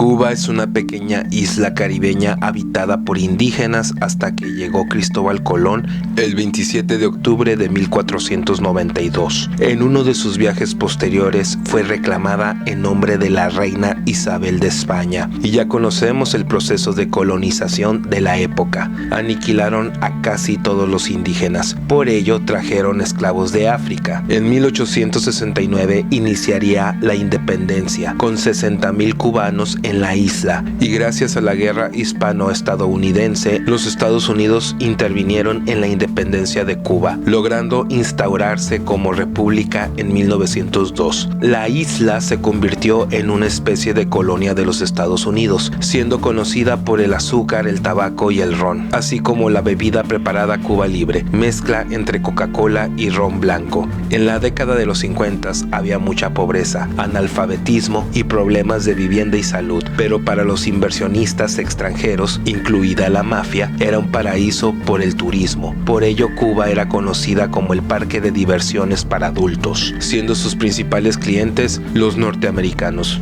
Cuba es una pequeña isla caribeña habitada por indígenas hasta que llegó Cristóbal Colón el 27 de octubre de 1492. En uno de sus viajes posteriores fue reclamada en nombre de la reina Isabel de España, y ya conocemos el proceso de colonización de la época. Aniquilaron a casi todos los indígenas, por ello trajeron esclavos de África. En 1869 iniciaría la independencia, con 60,000 cubanos en la isla, y gracias a la guerra hispano-estadounidense, los Estados Unidos intervinieron en la independencia de Cuba, logrando instaurarse como república en 1902. La isla se convirtió en una especie de colonia de los Estados Unidos, siendo conocida por el azúcar, el tabaco y el ron, así como la bebida preparada Cuba Libre, mezcla entre Coca-Cola y ron blanco. En la década de los 50 había mucha pobreza, analfabetismo y problemas de vivienda y salud, pero para los inversionistas extranjeros, incluida la mafia, era un paraíso por el turismo. Por ello, Cuba era conocida como el parque de diversiones para adultos, siendo sus principales clientes los norteamericanos.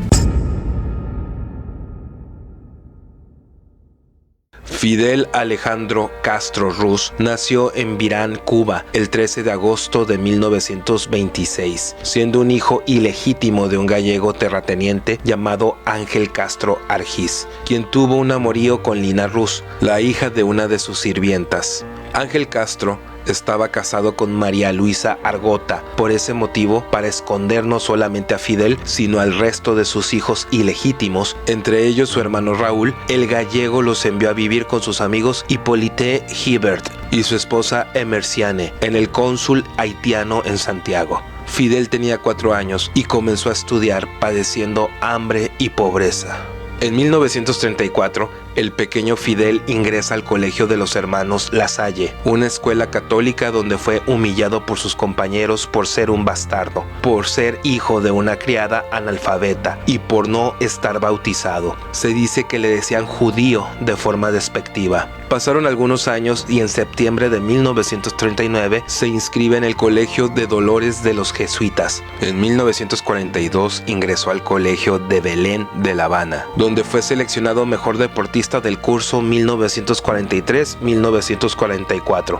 Fidel Alejandro Castro Ruz nació en Virán, Cuba, el 13 de agosto de 1926, siendo un hijo ilegítimo de un gallego terrateniente llamado Ángel Castro Argiz, quien tuvo un amorío con Lina Ruz, la hija de una de sus sirvientas. Ángel Castro estaba casado con María Luisa Argota. Por ese motivo, para esconder no solamente a Fidel, sino al resto de sus hijos ilegítimos, entre ellos su hermano Raúl, el gallego los envió a vivir con sus amigos Hippolyte Hibert y su esposa Emerciane en el cónsul haitiano en Santiago. Fidel tenía 4 años y comenzó a estudiar padeciendo hambre y pobreza. En 1934, el pequeño Fidel ingresa al Colegio de los Hermanos La Salle, una escuela católica donde fue humillado por sus compañeros por ser un bastardo, por ser hijo de una criada analfabeta y por no estar bautizado. Se dice que le decían judío de forma despectiva. Pasaron algunos años y en septiembre de 1939 se inscribe en el Colegio de Dolores de los Jesuitas. En 1942 ingresó al Colegio de Belén de La Habana, donde fue seleccionado mejor deportista del curso 1943-1944.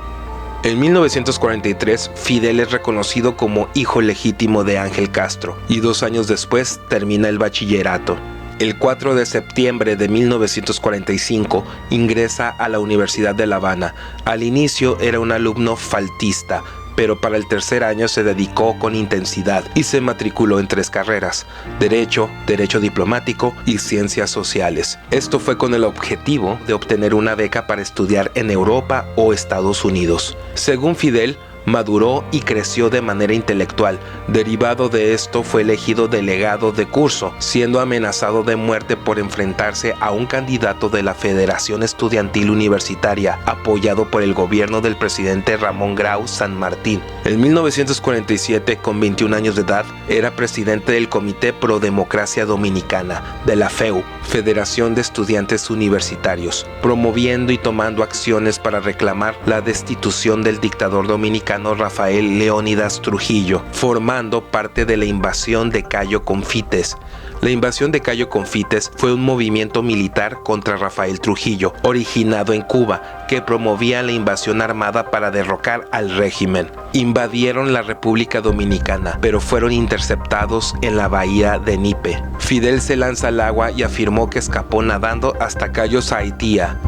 En 1943, Fidel es reconocido como hijo legítimo de Ángel Castro y 2 años después termina el bachillerato. El 4 de septiembre de 1945 ingresa a la Universidad de La Habana. Al inicio era un alumno faltista, pero para el tercer año se dedicó con intensidad y se matriculó en 3 carreras: Derecho, Derecho Diplomático y Ciencias Sociales. Esto fue con el objetivo de obtener una beca para estudiar en Europa o Estados Unidos. Según Fidel, maduró y creció de manera intelectual. Derivado de esto fue elegido delegado de curso, siendo amenazado de muerte por enfrentarse a un candidato de la Federación Estudiantil Universitaria, apoyado por el gobierno del presidente Ramón Grau San Martín. En 1947, con 21 años de edad, era presidente del Comité Pro Democracia Dominicana, de la FEU, Federación de Estudiantes Universitarios, promoviendo y tomando acciones para reclamar la destitución del dictador dominicano Rafael Leónidas Trujillo, formando parte de la invasión de Cayo Confites. La invasión de Cayo Confites fue un movimiento militar contra Rafael Trujillo, originado en Cuba, que promovía la invasión armada para derrocar al régimen. Invadieron la República Dominicana, pero fueron interceptados en la bahía de Nipe. Fidel se lanza al agua y afirmó que escapó nadando hasta Cayo Saitía.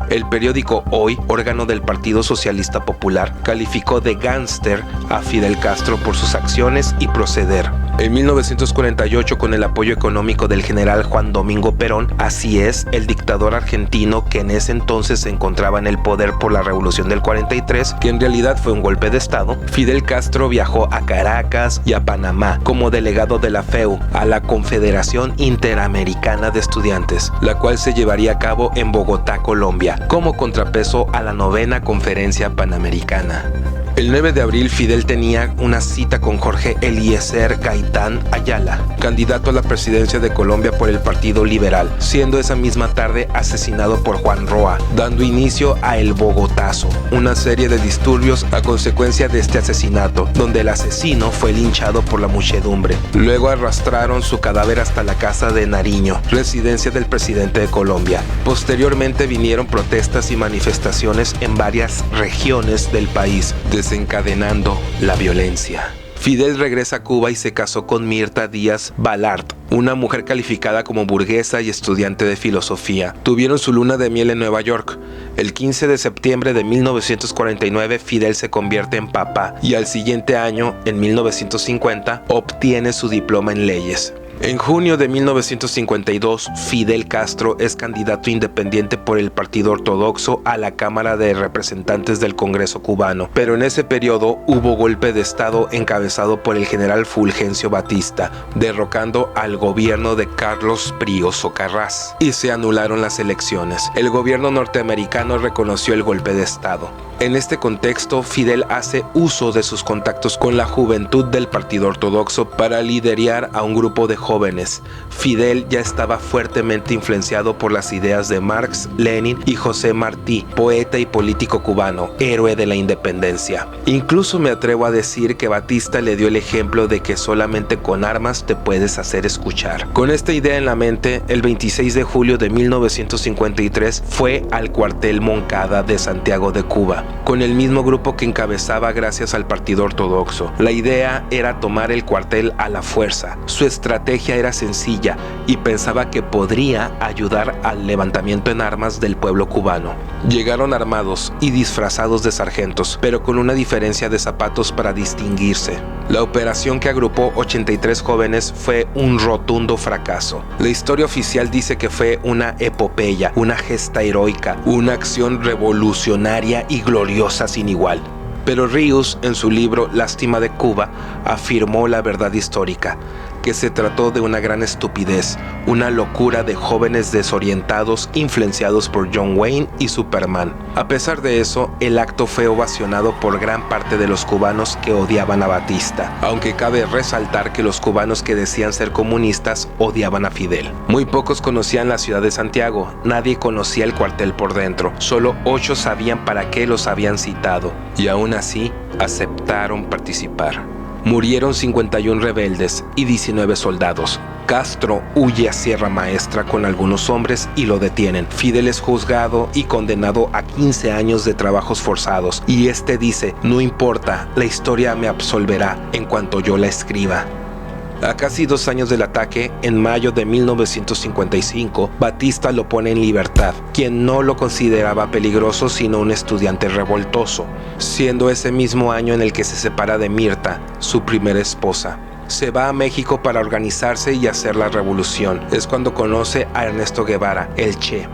El periódico Hoy, órgano del Partido Socialista Popular, calificó de gángster a Fidel Castro por sus acciones y proceder. En 1948, con el apoyo económico del general Juan Domingo Perón, así es, el dictador argentino que en ese entonces se encontraba en el poder por la Revolución del 43, que en realidad fue un golpe de Estado, Fidel Castro viajó a Caracas y a Panamá como delegado de la FEU, a la Confederación Interamericana de Estudiantes, la cual se llevaría a cabo en Bogotá, Colombia, como contrapeso a la 9ª Conferencia Panamericana. El 9 de abril, Fidel tenía una cita con Jorge Eliezer Gaitán Ayala, candidato a la presidencia de Colombia por el Partido Liberal, siendo esa misma tarde asesinado por Juan Roa, dando inicio a El Bogotazo, una serie de disturbios a consecuencia de este asesinato, donde el asesino fue linchado por la muchedumbre. Luego arrastraron su cadáver hasta la casa de Nariño, residencia del presidente de Colombia. Posteriormente vinieron protestas y manifestaciones en varias regiones del país, desencadenando la violencia. Fidel regresa a Cuba y se casó con Mirta Díaz Balart, una mujer calificada como burguesa y estudiante de filosofía. Tuvieron su luna de miel en Nueva York. El 15 de septiembre de 1949, Fidel se convierte en papa y al siguiente año, en 1950, obtiene su diploma en leyes. En junio de 1952, Fidel Castro es candidato independiente por el Partido Ortodoxo a la Cámara de Representantes del Congreso cubano, pero en ese periodo hubo golpe de Estado encabezado por el general Fulgencio Batista, derrocando al gobierno de Carlos Prío Socarrás, y se anularon las elecciones. El gobierno norteamericano reconoció el golpe de Estado. En este contexto, Fidel hace uso de sus contactos con la juventud del Partido Ortodoxo para liderar a un grupo de jóvenes. Fidel ya estaba fuertemente influenciado por las ideas de Marx, Lenin y José Martí, poeta y político cubano, héroe de la independencia. Incluso me atrevo a decir que Batista le dio el ejemplo de que solamente con armas te puedes hacer escuchar. Con esta idea en la mente, el 26 de julio de 1953 fue al cuartel Moncada de Santiago de Cuba, con el mismo grupo que encabezaba gracias al Partido Ortodoxo. La idea era tomar el cuartel a la fuerza. Su estrategia era sencilla y pensaba que podría ayudar al levantamiento en armas del pueblo cubano. Llegaron armados y disfrazados de sargentos, pero con una diferencia de zapatos para distinguirse. La operación, que agrupó 83 jóvenes, fue un rotundo fracaso. La historia oficial dice que fue una epopeya, una gesta heroica, una acción revolucionaria y gloriosa sin igual. Pero Ríos, en su libro Lástima de Cuba, afirmó la verdad histórica, que se trató de una gran estupidez, una locura de jóvenes desorientados influenciados por John Wayne y Superman. A pesar de eso, el acto fue ovacionado por gran parte de los cubanos que odiaban a Batista, aunque cabe resaltar que los cubanos que decían ser comunistas odiaban a Fidel. Muy pocos conocían la ciudad de Santiago, nadie conocía el cuartel por dentro, solo 8 sabían para qué los habían citado, y aún así aceptaron participar. Murieron 51 rebeldes y 19 soldados. Castro huye a Sierra Maestra con algunos hombres y lo detienen. Fidel es juzgado y condenado a 15 años de trabajos forzados, y este dice: no importa, la historia me absolverá en cuanto yo la escriba. A casi 2 años del ataque, en mayo de 1955, Batista lo pone en libertad, quien no lo consideraba peligroso sino un estudiante revoltoso, siendo ese mismo año en el que se separa de Mirta, su primera esposa. Se va a México para organizarse y hacer la revolución. Es cuando conoce a Ernesto Guevara, el Che.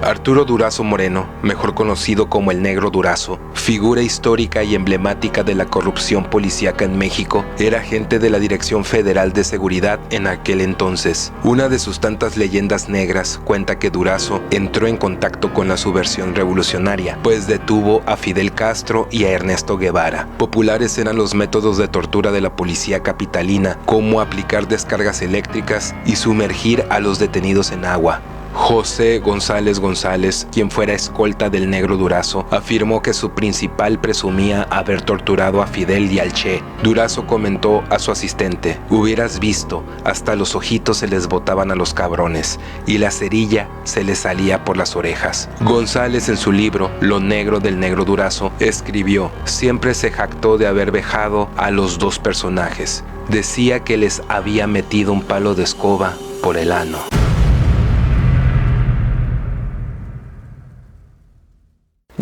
Arturo Durazo Moreno, mejor conocido como el Negro Durazo, figura histórica y emblemática de la corrupción policíaca en México, era agente de la Dirección Federal de Seguridad en aquel entonces. Una de sus tantas leyendas negras cuenta que Durazo entró en contacto con la subversión revolucionaria, pues detuvo a Fidel Castro y a Ernesto Guevara. Populares eran los métodos de tortura de la policía capitalina, como aplicar descargas eléctricas y sumergir a los detenidos en agua. José González González, quien fuera escolta del Negro Durazo, afirmó que su principal presumía haber torturado a Fidel y al Che. Durazo comentó a su asistente: hubieras visto, hasta los ojitos se les botaban a los cabrones y la cerilla se les salía por las orejas. González, en su libro Lo Negro del Negro Durazo, escribió: siempre se jactó de haber vejado a los dos personajes. Decía que les había metido un palo de escoba por el ano.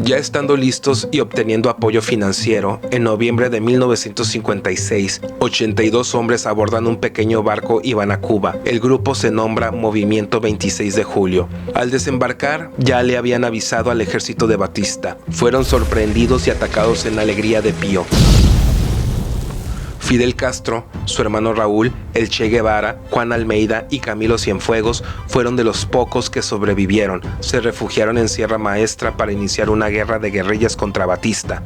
Ya estando listos y obteniendo apoyo financiero, en noviembre de 1956, 82 hombres abordan un pequeño barco y van a Cuba. El grupo se nombra Movimiento 26 de Julio. Al desembarcar, ya le habían avisado al ejército de Batista. Fueron sorprendidos y atacados en Alegría de Pío. Fidel Castro, su hermano Raúl, el Che Guevara, Juan Almeida y Camilo Cienfuegos fueron de los pocos que sobrevivieron. Se refugiaron en Sierra Maestra para iniciar una guerra de guerrillas contra Batista.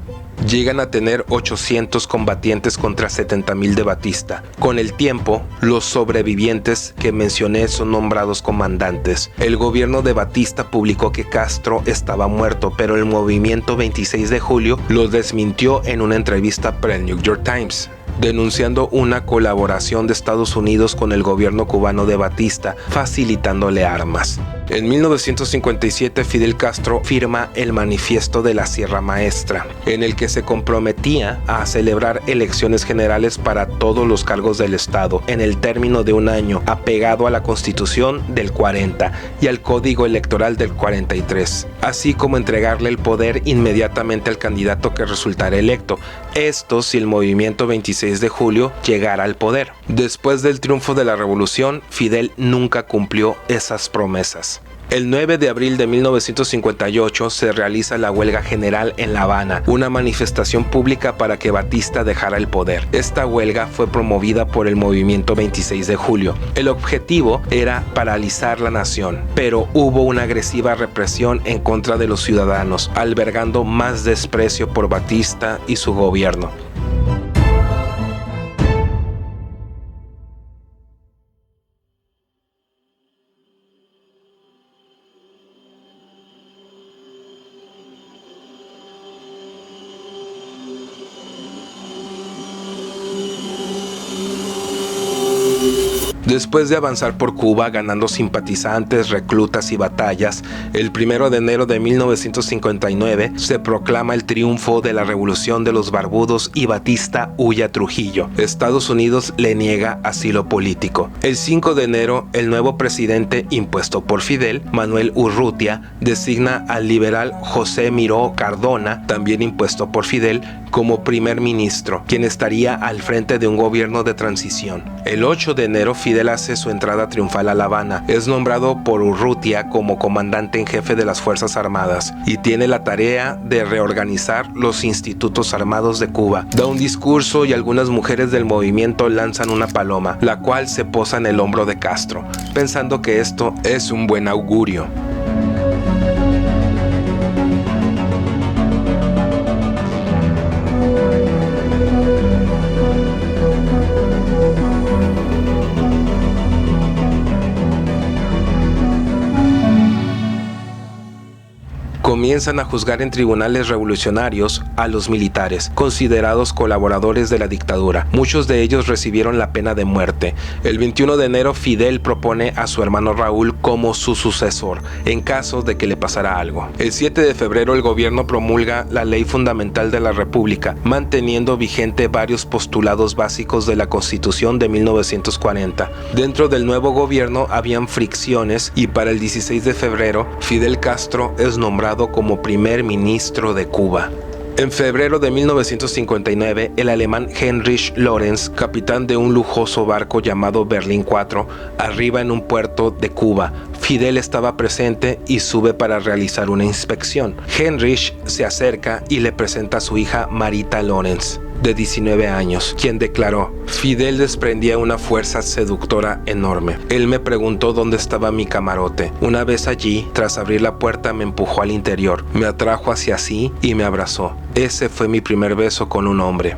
Llegan a tener 800 combatientes contra 70,000 de Batista. Con el tiempo, los sobrevivientes que mencioné son nombrados comandantes. El gobierno de Batista publicó que Castro estaba muerto, pero el movimiento 26 de julio lo desmintió en una entrevista para el New York Times, denunciando una colaboración de Estados Unidos con el gobierno cubano de Batista, facilitándole armas. En 1957, Fidel Castro firma el Manifiesto de la Sierra Maestra, en el que se comprometía a celebrar elecciones generales para todos los cargos del Estado en el término de un año, apegado a la Constitución del 40 y al Código Electoral del 43, así como entregarle el poder inmediatamente al candidato que resultara electo. Esto si el movimiento 26 de julio llegara al poder. Después del triunfo de la revolución, Fidel nunca cumplió esas promesas. El 9 de abril de 1958 se realiza la huelga general en La Habana, una manifestación pública para que Batista dejara el poder. Esta huelga fue promovida por el movimiento 26 de julio. El objetivo era paralizar la nación, pero hubo una agresiva represión en contra de los ciudadanos, albergando más desprecio por Batista y su gobierno. Después de avanzar por Cuba ganando simpatizantes, reclutas y batallas, el 1 de enero de 1959 se proclama el triunfo de la Revolución de los Barbudos y Batista huye a Trujillo. Estados Unidos le niega asilo político. El 5 de enero, el nuevo presidente impuesto por Fidel, Manuel Urrutia, designa al liberal José Miró Cardona, también impuesto por Fidel, como primer ministro, quien estaría al frente de un gobierno de transición. El 8 de enero, Fidel hace su entrada triunfal a La Habana. Es nombrado por Urrutia como comandante en jefe de las Fuerzas Armadas y tiene la tarea de reorganizar los institutos armados de Cuba. Da un discurso y algunas mujeres del movimiento lanzan una paloma, la cual se posa en el hombro de Castro, pensando que esto es un buen augurio. Comienzan a juzgar en tribunales revolucionarios a los militares, considerados colaboradores de la dictadura. Muchos de ellos recibieron la pena de muerte. El 21 de enero, Fidel propone a su hermano Raúl como su sucesor, en caso de que le pasara algo. El 7 de febrero, el gobierno promulga la Ley Fundamental de la República, manteniendo vigente varios postulados básicos de la Constitución de 1940. Dentro del nuevo gobierno habían fricciones y para el 16 de febrero, Fidel Castro es nombrado como primer ministro de Cuba. En febrero de 1959, el alemán Heinrich Lorenz, capitán de un lujoso barco llamado Berlín IV, arriba en un puerto de Cuba. Fidel estaba presente y sube para realizar una inspección. Heinrich se acerca y le presenta a su hija Marita Lorenz, de 19 años, quien declaró: Fidel desprendía una fuerza seductora enorme. Él me preguntó dónde estaba mi camarote. Una vez allí, tras abrir la puerta, me empujó al interior, me atrajo hacia sí y me abrazó. Ese fue mi primer beso con un hombre.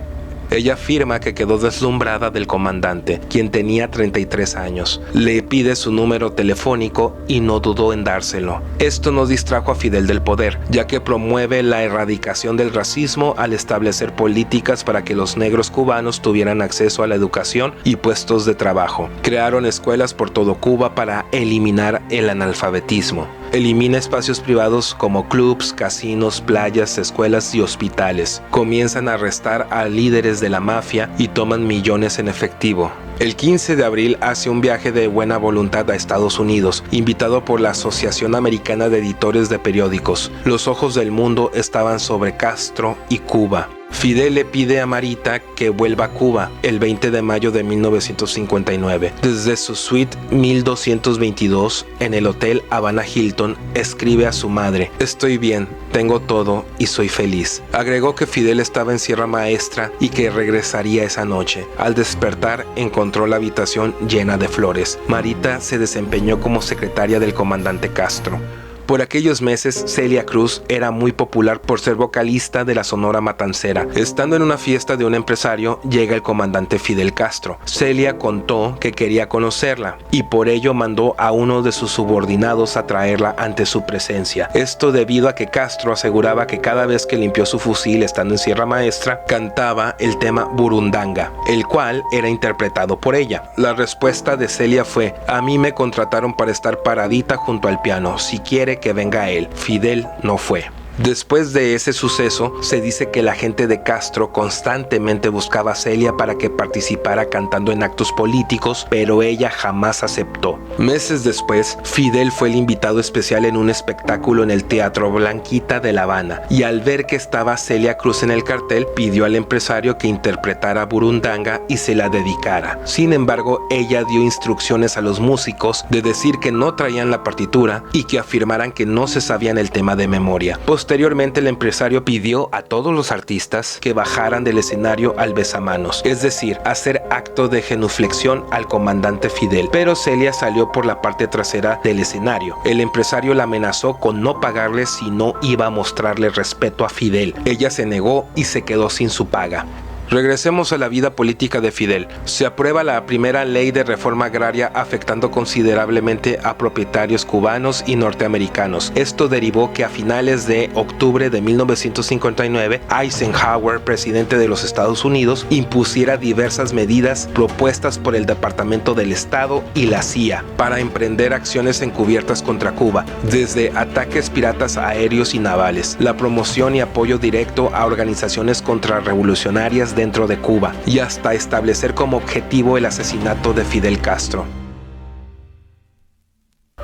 Ella afirma que quedó deslumbrada del comandante, quien tenía 33 años. Le pide su número telefónico y no dudó en dárselo. Esto no distrajo a Fidel del poder, ya que promueve la erradicación del racismo al establecer políticas para que los negros cubanos tuvieran acceso a la educación y puestos de trabajo. Crearon escuelas por todo Cuba para eliminar el analfabetismo. Elimina espacios privados como clubs, casinos, playas, escuelas y hospitales. Comienzan a arrestar a líderes de la mafia y toman millones en efectivo. El 15 de abril hace un viaje de buena voluntad a Estados Unidos, invitado por la Asociación Americana de Editores de Periódicos. Los ojos del mundo estaban sobre Castro y Cuba. Fidel le pide a Marita que vuelva a Cuba el 20 de mayo de 1959. Desde su suite 1222 en el Hotel Havana Hilton, escribe a su madre: estoy bien, tengo todo y soy feliz. Agregó que Fidel estaba en Sierra Maestra y que regresaría esa noche. Al despertar, encontró la habitación llena de flores. Marita se desempeñó como secretaria del comandante Castro. Por aquellos meses, Celia Cruz era muy popular por ser vocalista de la Sonora Matancera. Estando en una fiesta de un empresario, llega el comandante Fidel Castro. Celia contó que quería conocerla y por ello mandó a uno de sus subordinados a traerla ante su presencia. Esto debido a que Castro aseguraba que cada vez que limpió su fusil estando en Sierra Maestra, cantaba el tema Burundanga, el cual era interpretado por ella. La respuesta de Celia fue: a mí me contrataron para estar paradita junto al piano, si quiere que venga él. Fidel no fue. Después de ese suceso, se dice que la gente de Castro constantemente buscaba a Celia para que participara cantando en actos políticos, pero ella jamás aceptó. Meses después, Fidel fue el invitado especial en un espectáculo en el Teatro Blanquita de La Habana, y al ver que estaba Celia Cruz en el cartel, pidió al empresario que interpretara Burundanga y se la dedicara. Sin embargo, ella dio instrucciones a los músicos de decir que no traían la partitura y que afirmaran que no se sabían el tema de memoria. Posteriormente, el empresario pidió a todos los artistas que bajaran del escenario al besamanos, es decir, hacer acto de genuflexión al comandante Fidel, pero Celia salió por la parte trasera del escenario. El empresario la amenazó con no pagarle si no iba a mostrarle respeto a Fidel. Ella se negó y se quedó sin su paga. Regresemos a la vida política de Fidel. Se aprueba la primera ley de reforma agraria afectando considerablemente a propietarios cubanos y norteamericanos. Esto derivó que a finales de octubre de 1959, Eisenhower, presidente de los Estados Unidos, impusiera diversas medidas propuestas por el Departamento del Estado y la CIA para emprender acciones encubiertas contra Cuba, desde ataques piratas aéreos y navales, la promoción y apoyo directo a organizaciones contrarrevolucionarias dentro de Cuba y hasta establecer como objetivo el asesinato de Fidel Castro.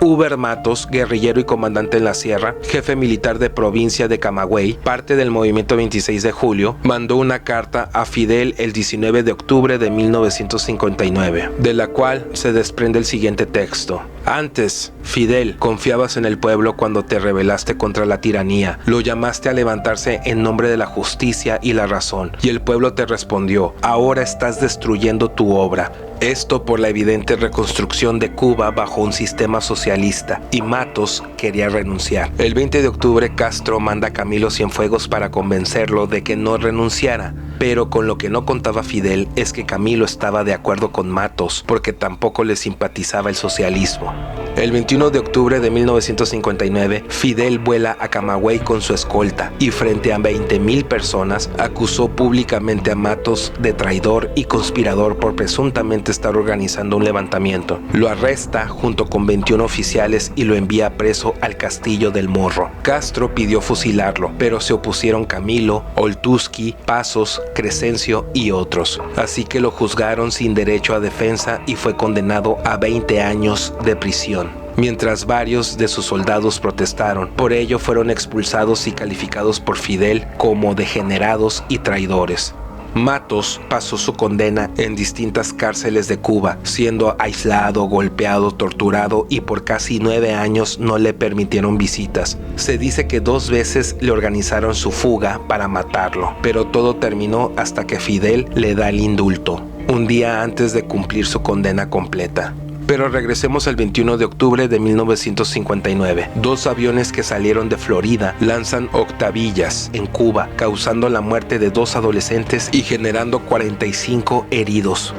Uber Matos, guerrillero y comandante en la sierra, jefe militar de provincia de Camagüey, parte del movimiento 26 de julio, mandó una carta a Fidel el 19 de octubre de 1959, de la cual se desprende el siguiente texto. Antes, Fidel, confiabas en el pueblo cuando te rebelaste contra la tiranía. Lo llamaste a levantarse en nombre de la justicia y la razón, y el pueblo te respondió: ahora estás destruyendo tu obra. Esto por la evidente reconstrucción de Cuba bajo un sistema socialista, y Matos quería renunciar. El 20 de octubre, Castro manda a Camilo Cienfuegos para convencerlo de que no renunciara, pero con lo que no contaba Fidel es que Camilo estaba de acuerdo con Matos, porque tampoco le simpatizaba el socialismo. El 21 de octubre de 1959, Fidel vuela a Camagüey con su escolta y frente a 20,000 personas acusó públicamente a Matos de traidor y conspirador por presuntamente estar organizando un levantamiento. Lo arresta junto con 21 oficiales y lo envía preso al Castillo del Morro. Castro pidió fusilarlo, pero se opusieron Camilo, Oltuski, Pasos, Crescencio y otros. Así que lo juzgaron sin derecho a defensa y fue condenado a 20 años de prisión. Mientras varios de sus soldados protestaron, por ello fueron expulsados y calificados por Fidel como degenerados y traidores. Matos pasó su condena en distintas cárceles de Cuba, siendo aislado, golpeado, torturado y por casi 9 años no le permitieron visitas. Se dice que 2 veces le organizaron su fuga para matarlo, pero todo terminó hasta que Fidel le da el indulto, un día antes de cumplir su condena completa. Pero regresemos al 21 de octubre de 1959. 2 aviones que salieron de Florida lanzan octavillas en Cuba, causando la muerte de 2 adolescentes y generando 45 heridos.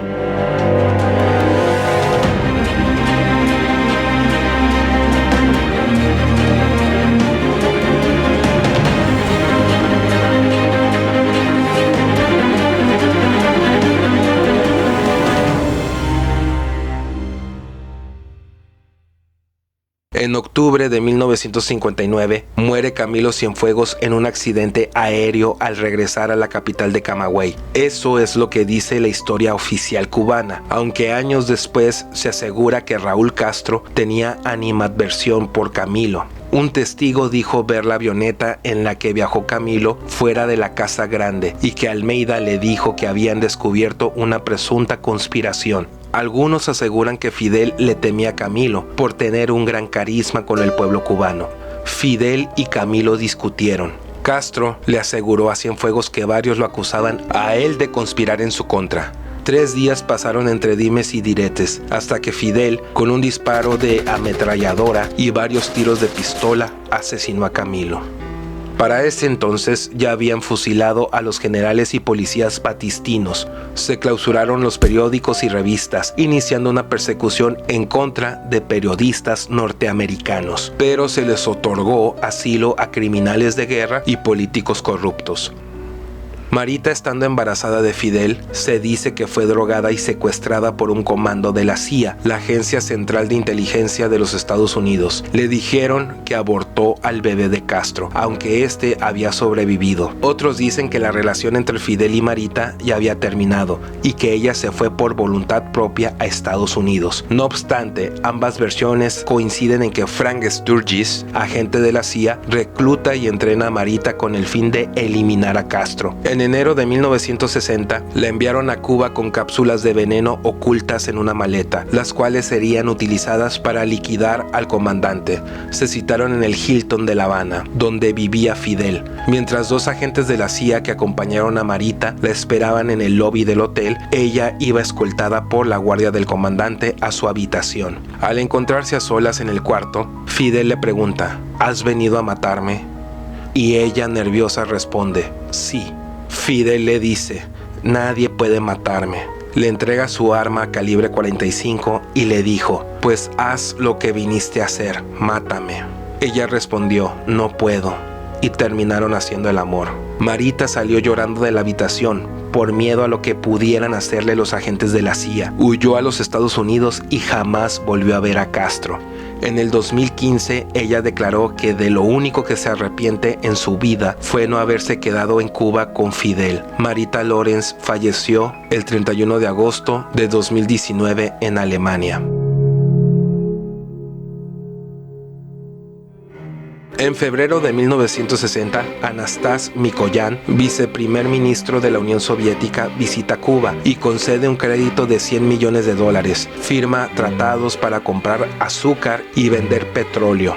En octubre de 1959 muere Camilo Cienfuegos en un accidente aéreo al regresar a la capital de Camagüey. Eso es lo que dice la historia oficial cubana, aunque años después se asegura que Raúl Castro tenía animadversión por Camilo. Un testigo dijo ver la avioneta en la que viajó Camilo fuera de la Casa Grande y que Almeida le dijo que habían descubierto una presunta conspiración. Algunos aseguran que Fidel le temía a Camilo por tener un gran carisma con el pueblo cubano. Fidel y Camilo discutieron. Castro le aseguró a Cienfuegos que varios lo acusaban a él de conspirar en su contra. 3 días pasaron entre dimes y diretes, hasta que Fidel, con un disparo de ametralladora y varios tiros de pistola, asesinó a Camilo. Para ese entonces ya habían fusilado a los generales y policías batistinos. Se clausuraron los periódicos y revistas, iniciando una persecución en contra de periodistas norteamericanos, pero se les otorgó asilo a criminales de guerra y políticos corruptos. Marita, estando embarazada de Fidel, se dice que fue drogada y secuestrada por un comando de la CIA, la Agencia Central de Inteligencia de los Estados Unidos. Le dijeron que abortó al bebé de Castro, aunque este había sobrevivido. Otros dicen que la relación entre Fidel y Marita ya había terminado y que ella se fue por voluntad propia a Estados Unidos. No obstante, ambas versiones coinciden en que Frank Sturgis, agente de la CIA, recluta y entrena a Marita con el fin de eliminar a Castro. En enero de 1960, la enviaron a Cuba con cápsulas de veneno ocultas en una maleta, las cuales serían utilizadas para liquidar al comandante. Se citaron en el Hilton de La Habana, donde vivía Fidel, mientras 2 agentes de la CIA que acompañaron a Marita la esperaban en el lobby del hotel. Ella iba escoltada por la guardia del comandante a su habitación. Al encontrarse a solas en el cuarto, Fidel le pregunta: ¿Has venido a matarme? Y ella, nerviosa, responde: sí. Fidel le dice: nadie puede matarme. Le entrega su arma calibre 45 y le dijo: pues haz lo que viniste a hacer, mátame. Ella respondió: no puedo, y terminaron haciendo el amor. Marita salió llorando de la habitación por miedo a lo que pudieran hacerle los agentes de la CIA. Huyó a los Estados Unidos y jamás volvió a ver a Castro. En el 2015, ella declaró que de lo único que se arrepiente en su vida fue no haberse quedado en Cuba con Fidel. Marita Lorenz falleció el 31 de agosto de 2019 en Alemania. En febrero de 1960, Anastas Mikoyan, viceprimer ministro de la Unión Soviética, visita Cuba y concede un crédito de $100 millones. Firma tratados para comprar azúcar y vender petróleo.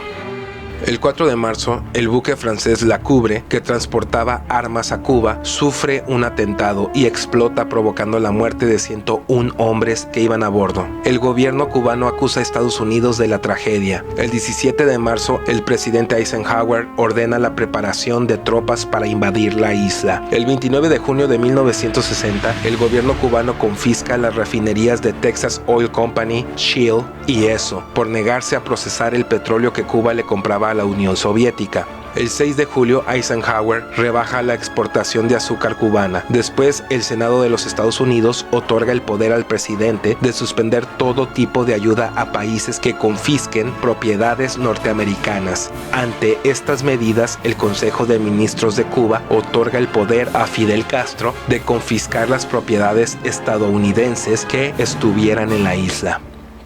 El 4 de marzo, el buque francés La Coubre, que transportaba armas a Cuba, sufre un atentado y explota, provocando la muerte de 101 hombres que iban a bordo. El gobierno cubano acusa a Estados Unidos de la tragedia. El 17 de marzo, el presidente Eisenhower ordena la preparación de tropas para invadir la isla. El 29 de junio de 1960, el gobierno cubano confisca las refinerías de Texas Oil Company, Shell y ESO, por negarse a procesar el petróleo que Cuba le compraba a la Unión Soviética. El 6 de julio, Eisenhower rebaja la exportación de azúcar cubana. Después, el Senado de los Estados Unidos otorga el poder al presidente de suspender todo tipo de ayuda a países que confisquen propiedades norteamericanas. Ante estas medidas, el Consejo de Ministros de Cuba otorga el poder a Fidel Castro de confiscar las propiedades estadounidenses que estuvieran en la isla.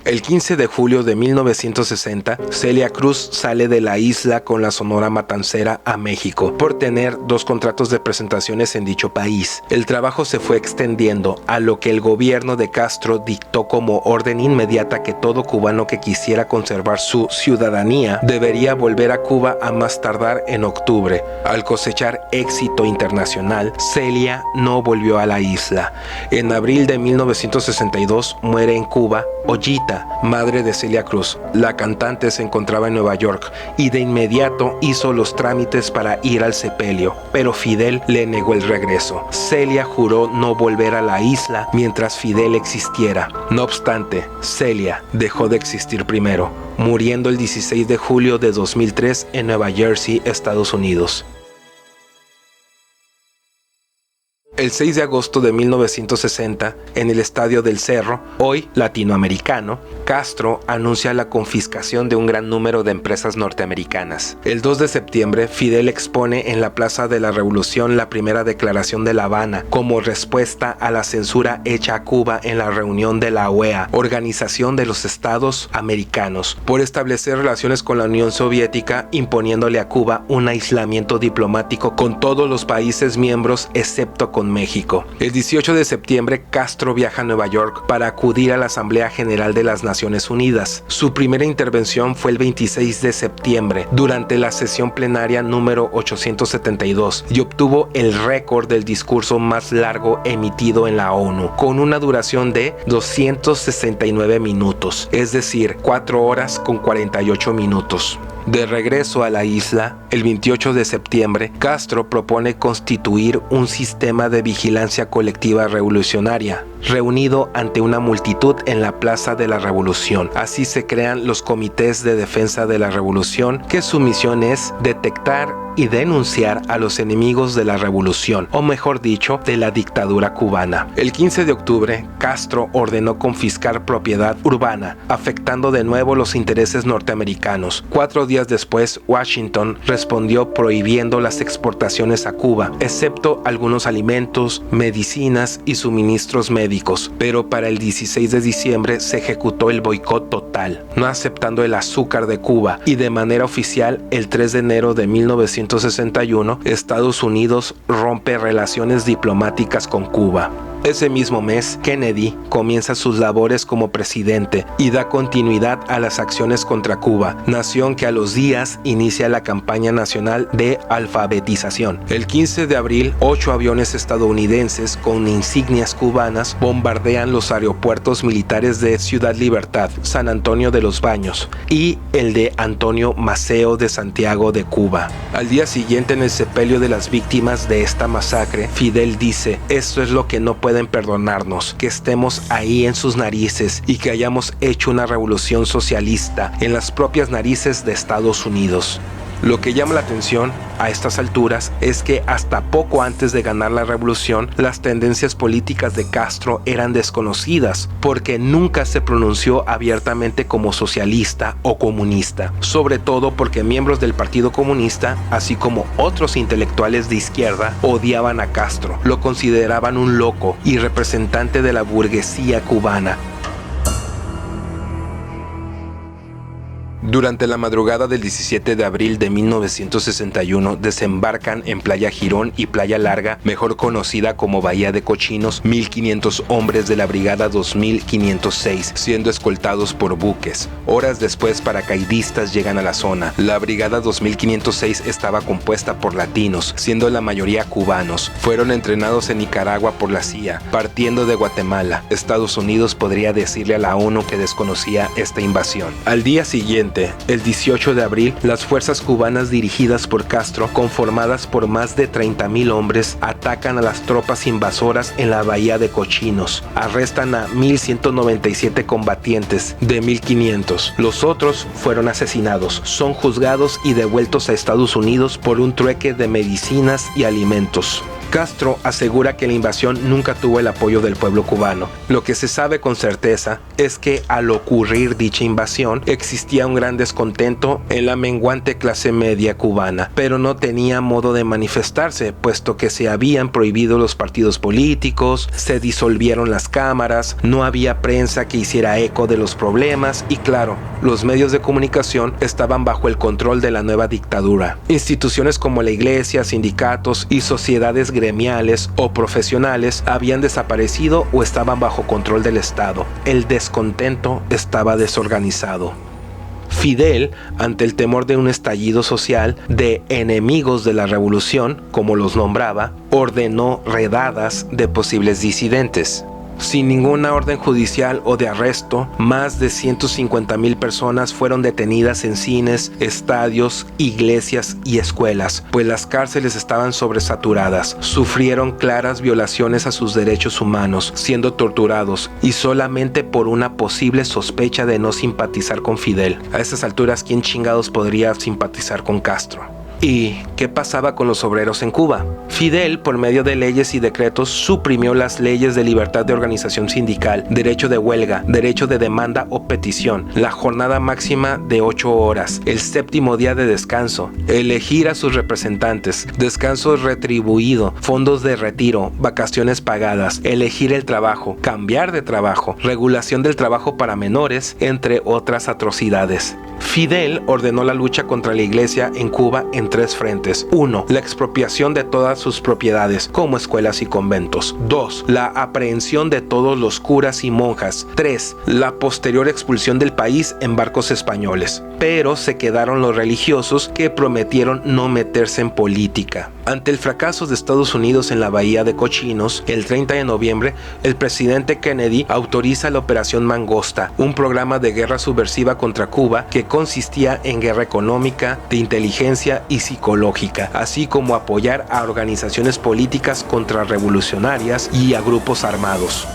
El 15 de julio de 1960, Celia Cruz sale de la isla con la Sonora Matancera a México por tener 2 contratos de presentaciones en dicho país. El trabajo se fue extendiendo a lo que el gobierno de Castro dictó como orden inmediata que todo cubano que quisiera conservar su ciudadanía debería volver a Cuba a más tardar en octubre. Al cosechar éxito internacional, Celia no volvió a la isla. En abril de 1962 muere en Cuba Ollita, madre de Celia Cruz. La cantante se encontraba en Nueva York y de inmediato hizo los trámites para ir al sepelio, pero Fidel le negó el regreso. Celia juró no volver a la isla mientras Fidel existiera. No obstante, Celia dejó de existir primero, muriendo el 16 de julio de 2003 en Nueva Jersey, Estados Unidos. El 6 de agosto de 1960, en el Estadio del Cerro, hoy latinoamericano, Castro anuncia la confiscación de un gran número de empresas norteamericanas. El 2 de septiembre, Fidel expone en la Plaza de la Revolución la primera declaración de La Habana como respuesta a la censura hecha a Cuba en la reunión de la OEA, Organización de los Estados Americanos, por establecer relaciones con la Unión Soviética, imponiéndole a Cuba un aislamiento diplomático con todos los países miembros excepto con con México. El 18 de septiembre, Castro viaja a Nueva York para acudir a la Asamblea General de las Naciones Unidas. Su primera intervención fue el 26 de septiembre, durante la sesión plenaria número 872, y obtuvo el récord del discurso más largo emitido en la ONU, con una duración de 269 minutos, es decir, 4 horas con 48 minutos. De regreso a la isla, el 28 de septiembre, Castro propone constituir un sistema de vigilancia colectiva revolucionaria, reunido ante una multitud en la Plaza de la Revolución. Así se crean los comités de defensa de la revolución, que su misión es detectar y denunciar a los enemigos de la revolución, o mejor dicho, de la dictadura cubana. El 15 de octubre, Castro ordenó confiscar propiedad urbana, afectando de nuevo los intereses norteamericanos. 4 días después, Washington respondió prohibiendo las exportaciones a Cuba, excepto algunos alimentos, medicinas y suministros médicos, pero para el 16 de diciembre se ejecutó el boicot total, no aceptando el azúcar de Cuba, y de manera oficial, el 3 de enero de 1961, Estados Unidos rompe relaciones diplomáticas con Cuba. Ese mismo mes, Kennedy comienza sus labores como presidente y da continuidad a las acciones contra Cuba, nación que a los días inicia la campaña nacional de alfabetización. El 15 de abril, 8 aviones estadounidenses con insignias cubanas bombardean los aeropuertos militares de Ciudad Libertad, San Antonio de los Baños y el de Antonio Maceo de Santiago de Cuba. Al día siguiente, en el sepelio de las víctimas de esta masacre, Fidel dice: "Esto es lo que no pueden perdonarnos, que estemos ahí en sus narices y que hayamos hecho una revolución socialista en las propias narices de Estados Unidos". Lo que llama la atención a estas alturas es que hasta poco antes de ganar la revolución, las tendencias políticas de Castro eran desconocidas, porque nunca se pronunció abiertamente como socialista o comunista, sobre todo porque miembros del Partido Comunista, así como otros intelectuales de izquierda, odiaban a Castro, lo consideraban un loco y representante de la burguesía cubana. Durante la madrugada del 17 de abril de 1961 desembarcan en Playa Girón y Playa Larga, mejor conocida como Bahía de Cochinos, 1.500 hombres de la Brigada 2506, siendo escoltados por buques. Horas después, paracaidistas llegan a la zona. La Brigada 2506 estaba compuesta por latinos, siendo la mayoría cubanos. Fueron entrenados en Nicaragua por la CIA, partiendo de Guatemala. Estados Unidos podría decirle a la ONU que desconocía esta invasión. Al día siguiente, el 18 de abril, las fuerzas cubanas dirigidas por Castro, conformadas por más de 30,000 hombres, atacan a las tropas invasoras en la Bahía de Cochinos. Arrestan a 1.197 combatientes de 1.500. Los otros fueron asesinados, son juzgados y devueltos a Estados Unidos por un trueque de medicinas y alimentos. Castro asegura que la invasión nunca tuvo el apoyo del pueblo cubano. Lo que se sabe con certeza es que al ocurrir dicha invasión existía un gran descontento en la menguante clase media cubana, pero no tenía modo de manifestarse, puesto que se habían prohibido los partidos políticos, se disolvieron las cámaras, no había prensa que hiciera eco de los problemas y, claro, los medios de comunicación estaban bajo el control de la nueva dictadura. Instituciones como la iglesia, sindicatos y sociedades gremiales o profesionales habían desaparecido o estaban bajo control del Estado. El descontento estaba desorganizado. Fidel, ante el temor de un estallido social de enemigos de la revolución, como los nombraba, ordenó redadas de posibles disidentes. Sin ninguna orden judicial o de arresto, más de 150,000 personas fueron detenidas en cines, estadios, iglesias y escuelas, pues las cárceles estaban sobresaturadas. Sufrieron claras violaciones a sus derechos humanos, siendo torturados, y solamente por una posible sospecha de no simpatizar con Fidel. A estas alturas, ¿quién chingados podría simpatizar con Castro? ¿Y qué pasaba con los obreros en Cuba? Fidel, por medio de leyes y decretos, suprimió las leyes de libertad de organización sindical, derecho de huelga, derecho de demanda o petición, la jornada máxima de 8 horas, el 7º día de descanso, elegir a sus representantes, descanso retribuido, fondos de retiro, vacaciones pagadas, elegir el trabajo, cambiar de trabajo, regulación del trabajo para menores, entre otras atrocidades. Fidel ordenó la lucha contra la iglesia en Cuba en en 3 frentes. 1. La expropiación de todas sus propiedades, como escuelas y conventos. 2. La aprehensión de todos los curas y monjas. 3. La posterior expulsión del país en barcos españoles. Pero se quedaron los religiosos, que prometieron no meterse en política. Ante el fracaso de Estados Unidos en la Bahía de Cochinos, el 30 de noviembre, el presidente Kennedy autoriza la Operación Mangosta, un programa de guerra subversiva contra Cuba que consistía en guerra económica, de inteligencia y psicológica, así como apoyar a organizaciones políticas contrarrevolucionarias y a grupos armados.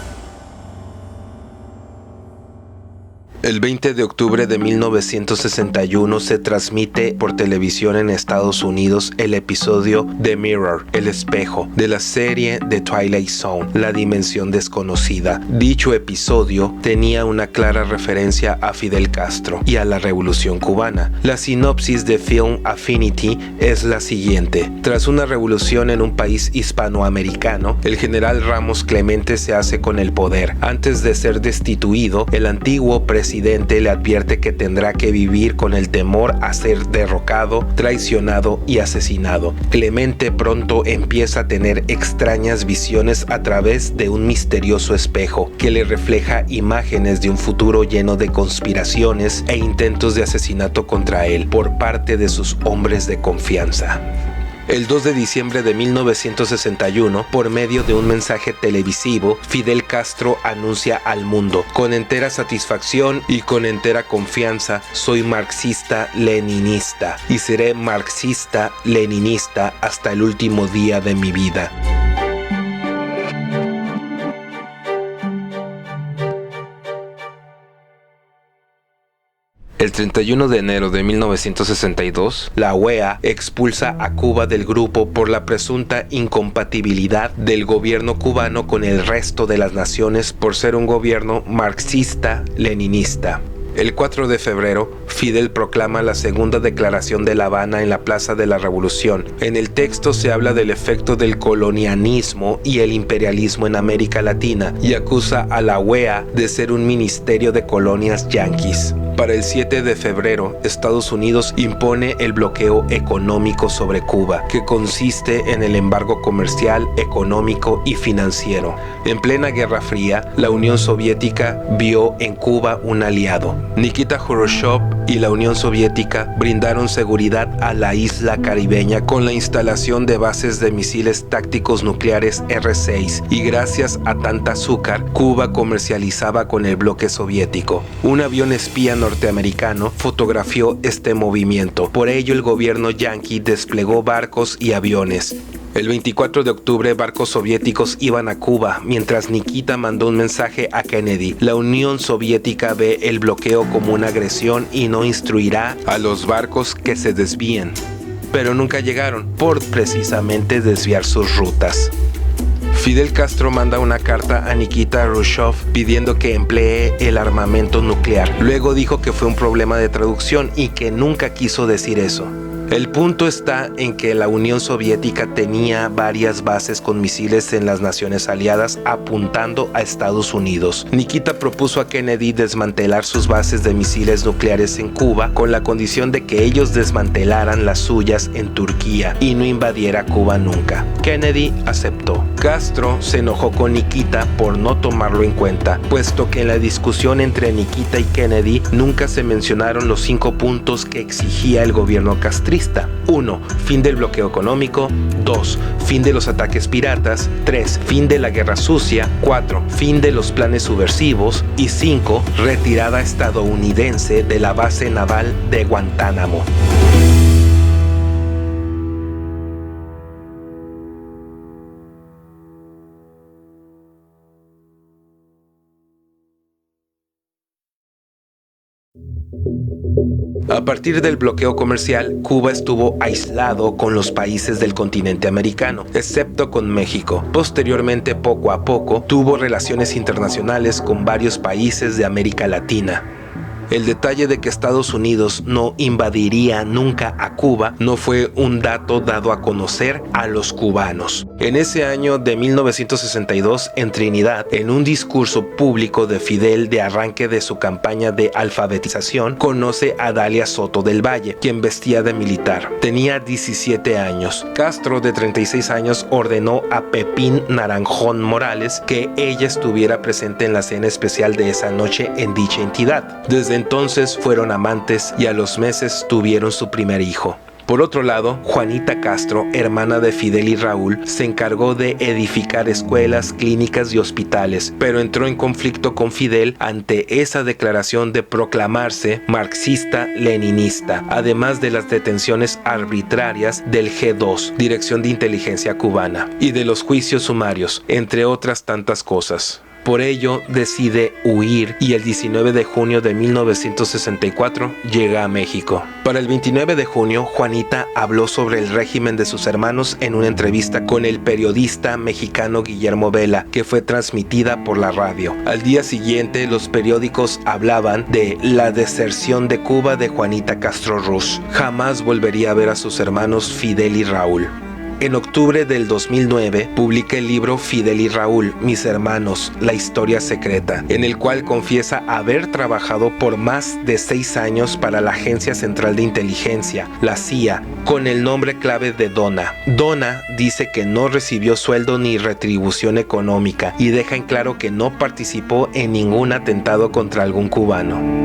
El 20 de octubre de 1961 se transmite por televisión en Estados Unidos el episodio The Mirror, El Espejo, de la serie The Twilight Zone, La Dimensión Desconocida. Dicho episodio tenía una clara referencia a Fidel Castro y a la Revolución Cubana. La sinopsis de Film Affinity es la siguiente. Tras una revolución en un país hispanoamericano, el general Ramos Clemente se hace con el poder. Antes de ser destituido, el antiguo presidente le advierte que tendrá que vivir con el temor a ser derrocado, traicionado y asesinado. Clemente pronto empieza a tener extrañas visiones a través de un misterioso espejo que le refleja imágenes de un futuro lleno de conspiraciones e intentos de asesinato contra él por parte de sus hombres de confianza. El 2 de diciembre de 1961, por medio de un mensaje televisivo, Fidel Castro anuncia al mundo: con entera satisfacción y con entera confianza, soy marxista-leninista y seré marxista-leninista hasta el último día de mi vida. El 31 de enero de 1962, la OEA expulsa a Cuba del grupo por la presunta incompatibilidad del gobierno cubano con el resto de las naciones por ser un gobierno marxista-leninista. El 4 de febrero, Fidel proclama la segunda declaración de La Habana en la Plaza de la Revolución. En el texto se habla del efecto del colonialismo y el imperialismo en América Latina y acusa a la OEA de ser un ministerio de colonias yanquis. Para el 7 de febrero, Estados Unidos impone el bloqueo económico sobre Cuba, que consiste en el embargo comercial, económico y financiero. En plena Guerra Fría, la Unión Soviética vio en Cuba un aliado. Nikita Khrushchev y la Unión Soviética brindaron seguridad a la isla caribeña con la instalación de bases de misiles tácticos nucleares R-6, y gracias a tanta azúcar, Cuba comercializaba con el bloque soviético. Un avión espía norteamericano fotografió este movimiento. Por ello, el gobierno yanqui desplegó barcos y aviones. El 24 de octubre, barcos soviéticos iban a Cuba, mientras Nikita mandó un mensaje a Kennedy. La Unión Soviética ve el bloqueo como una agresión y no instruirá a los barcos que se desvíen. Pero nunca llegaron, por precisamente desviar sus rutas. Fidel Castro manda una carta a Nikita Khrushchev pidiendo que emplee el armamento nuclear. Luego dijo que fue un problema de traducción y que nunca quiso decir eso. El punto está en que la Unión Soviética tenía varias bases con misiles en las naciones aliadas apuntando a Estados Unidos. Nikita propuso a Kennedy desmantelar sus bases de misiles nucleares en Cuba con la condición de que ellos desmantelaran las suyas en Turquía y no invadiera Cuba nunca. Kennedy aceptó. Castro se enojó con Nikita por no tomarlo en cuenta, puesto que en la discusión entre Nikita y Kennedy nunca se mencionaron los 5 puntos que exigía el gobierno castrista. 1. Fin del bloqueo económico. 2. Fin de los ataques piratas. 3. Fin de la guerra sucia. 4. Fin de los planes subversivos. Y 5. Retirada estadounidense de la base naval de Guantánamo. A partir del bloqueo comercial, Cuba estuvo aislado con los países del continente americano, excepto con México. Posteriormente, poco a poco, tuvo relaciones internacionales con varios países de América Latina. El detalle de que Estados Unidos no invadiría nunca a Cuba no fue un dato dado a conocer a los cubanos. En ese año de 1962, en Trinidad, en un discurso público de Fidel de arranque de su campaña de alfabetización, conoce a Dalia Soto del Valle, quien vestía de militar. Tenía 17 años. Castro, de 36 años, ordenó a Pepín Naranjón Morales que ella estuviera presente en la cena especial de esa noche en dicha entidad. Desde entonces fueron amantes y a los meses tuvieron su primer hijo. Por otro lado, Juanita Castro, hermana de Fidel y Raúl, se encargó de edificar escuelas, clínicas y hospitales, pero entró en conflicto con Fidel ante esa declaración de proclamarse marxista-leninista, además de las detenciones arbitrarias del G2, Dirección de Inteligencia Cubana, y de los juicios sumarios, entre otras tantas cosas. Por ello, decide huir y el 19 de junio de 1964 llega a México. Para el 29 de junio, Juanita habló sobre el régimen de sus hermanos en una entrevista con el periodista mexicano Guillermo Vela, que fue transmitida por la radio. Al día siguiente, los periódicos hablaban de la deserción de Cuba de Juanita Castro Ruz. Jamás volvería a ver a sus hermanos Fidel y Raúl. En octubre del 2009 publica el libro Fidel y Raúl, mis hermanos, la historia secreta, en el cual confiesa haber trabajado por más de 6 años para la Agencia Central de Inteligencia, la CIA, con el nombre clave de Donna. Donna dice que no recibió sueldo ni retribución económica y deja en claro que no participó en ningún atentado contra algún cubano.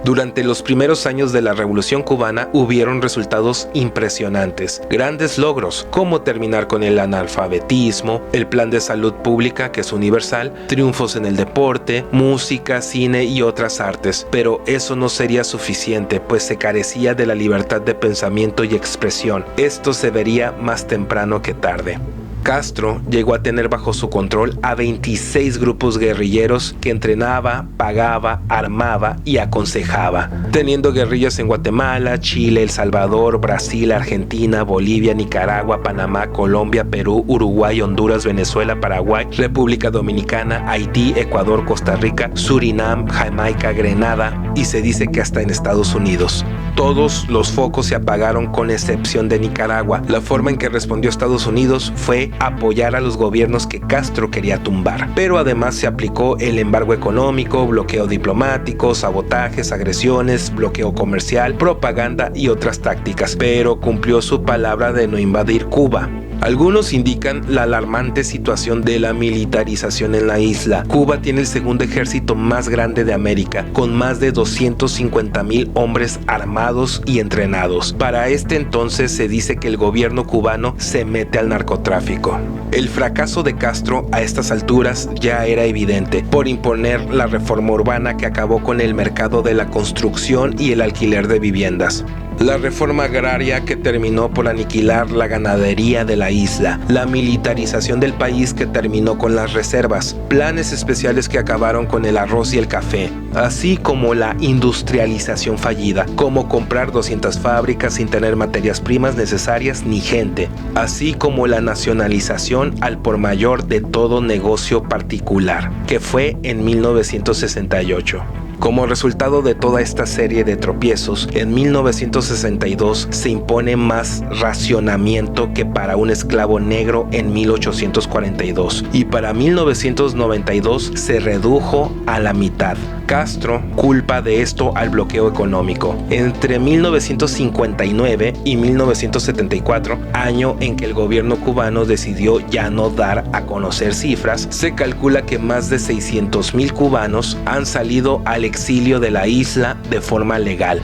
Durante los primeros años de la Revolución Cubana hubieron resultados impresionantes, grandes logros, como terminar con el analfabetismo, el plan de salud pública que es universal, triunfos en el deporte, música, cine y otras artes, pero eso no sería suficiente, pues se carecía de la libertad de pensamiento y expresión. Esto se vería más temprano que tarde. Castro llegó a tener bajo su control a 26 grupos guerrilleros que entrenaba, pagaba, armaba y aconsejaba, teniendo guerrillas en Guatemala, Chile, El Salvador, Brasil, Argentina, Bolivia, Nicaragua, Panamá, Colombia, Perú, Uruguay, Honduras, Venezuela, Paraguay, República Dominicana, Haití, Ecuador, Costa Rica, Surinam, Jamaica, Grenada y se dice que hasta en Estados Unidos. Todos los focos se apagaron con excepción de Nicaragua. La forma en que respondió Estados Unidos fue apoyar a los gobiernos que Castro quería tumbar, pero además se aplicó el embargo económico, bloqueo diplomático, sabotajes, agresiones, bloqueo comercial, propaganda y otras tácticas, pero cumplió su palabra de no invadir Cuba. Algunos indican la alarmante situación de la militarización en la isla. Cuba tiene el segundo ejército más grande de América, con más de 250,000 hombres armados y entrenados. Para este entonces se dice que el gobierno cubano se mete al narcotráfico. El fracaso de Castro a estas alturas ya era evidente, por imponer la reforma urbana que acabó con el mercado de la construcción y el alquiler de viviendas. La reforma agraria que terminó por aniquilar la ganadería de la isla, la militarización del país que terminó con las reservas, planes especiales que acabaron con el arroz y el café, así como la industrialización fallida, como comprar 200 fábricas sin tener materias primas necesarias ni gente, así como la nacionalización al por mayor de todo negocio particular, que fue en 1968. Como resultado de toda esta serie de tropiezos, en 1962 se impone más racionamiento que para un esclavo negro en 1842 y para 1992 se redujo a la mitad. Castro culpa de esto al bloqueo económico. Entre 1959 y 1974, año en que el gobierno cubano decidió ya no dar a conocer cifras, se calcula que más de 600,000 cubanos han salido al exilio de la isla de forma legal.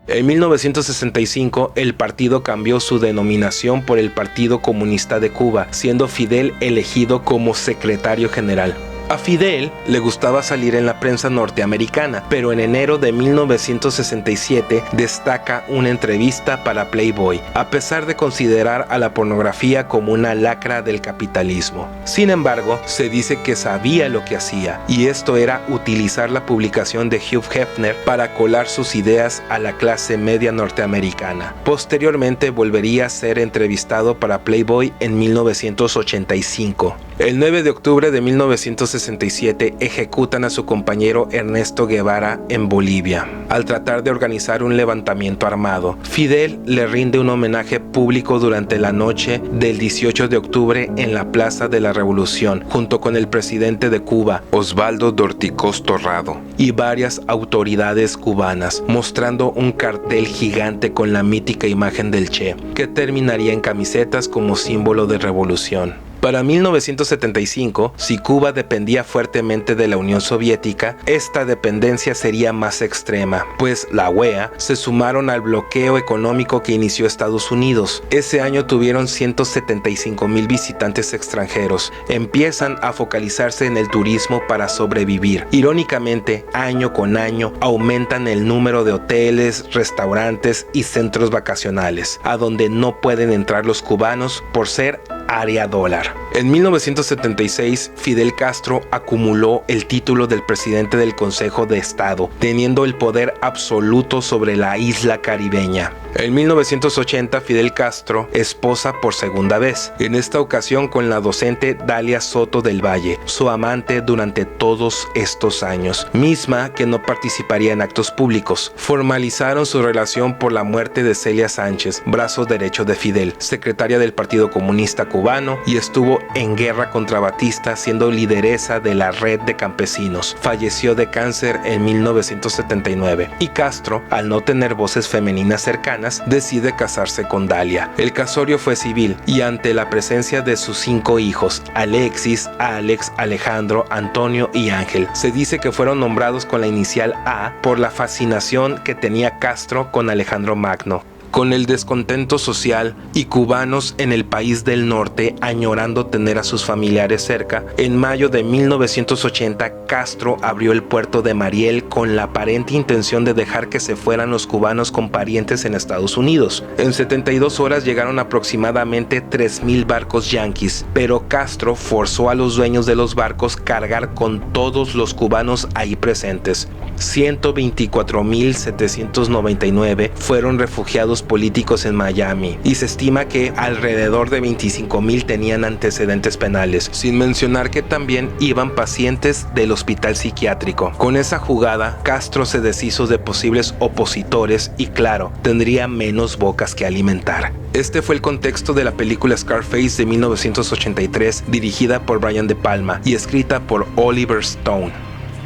En 1965, el partido cambió su denominación por el Partido Comunista de Cuba, siendo Fidel elegido como secretario general. A Fidel le gustaba salir en la prensa norteamericana, pero en enero de 1967 destaca una entrevista para Playboy, a pesar de considerar a la pornografía como una lacra del capitalismo. Sin embargo, se dice que sabía lo que hacía, y esto era utilizar la publicación de Hugh Hefner para colar sus ideas a la clase media norteamericana. Posteriormente volvería a ser entrevistado para Playboy en 1985. El 9 de octubre de 1967 ejecutan a su compañero Ernesto Guevara en Bolivia, al tratar de organizar un levantamiento armado. Fidel le rinde un homenaje público durante la noche del 18 de octubre en la Plaza de la Revolución, junto con el presidente de Cuba, Osvaldo Dorticós Torrado, y varias autoridades cubanas, mostrando un cartel gigante con la mítica imagen del Che, que terminaría en camisetas como símbolo de revolución. Para 1975, si Cuba dependía fuertemente de la Unión Soviética, esta dependencia sería más extrema, pues la UEA se sumaron al bloqueo económico que inició Estados Unidos. Ese año tuvieron 175,000 visitantes extranjeros. Empiezan a focalizarse en el turismo para sobrevivir. Irónicamente, año con año aumentan el número de hoteles, restaurantes y centros vacacionales, a donde no pueden entrar los cubanos por ser área dólar. En 1976, Fidel Castro acumuló el título del presidente del Consejo de Estado, teniendo el poder absoluto sobre la isla caribeña. En 1980, Fidel Castro esposa por segunda vez, en esta ocasión con la docente Dalia Soto del Valle, su amante durante todos estos años, misma que no participaría en actos públicos. Formalizaron su relación por la muerte de Celia Sánchez, brazo derecho de Fidel, secretaria del Partido Comunista Cubano, y estuvo en guerra contra Batista, siendo lideresa de la Red de Campesinos. Falleció de cáncer en 1979, y Castro, al no tener voces femeninas cercanas, decide casarse con Dalia. El casorio fue civil, y ante la presencia de sus 5 hijos, Alexis, Alex, Alejandro, Antonio y Ángel, se dice que fueron nombrados con la inicial A por la fascinación que tenía Castro con Alejandro Magno. Con el descontento social y cubanos en el país del norte añorando tener a sus familiares cerca, en mayo de 1980 Castro abrió el puerto de Mariel con la aparente intención de dejar que se fueran los cubanos con parientes en Estados Unidos. En 72 horas llegaron aproximadamente 3,000 barcos yanquis, pero Castro forzó a los dueños de los barcos cargar con todos los cubanos ahí presentes. 124,799 fueron refugiados políticos en Miami, y se estima que alrededor de 25,000 tenían antecedentes penales, sin mencionar que también iban pacientes del hospital psiquiátrico. Con esa jugada, Castro se deshizo de posibles opositores y, claro, tendría menos bocas que alimentar. Este fue el contexto de la película Scarface de 1983, dirigida por Brian De Palma y escrita por Oliver Stone.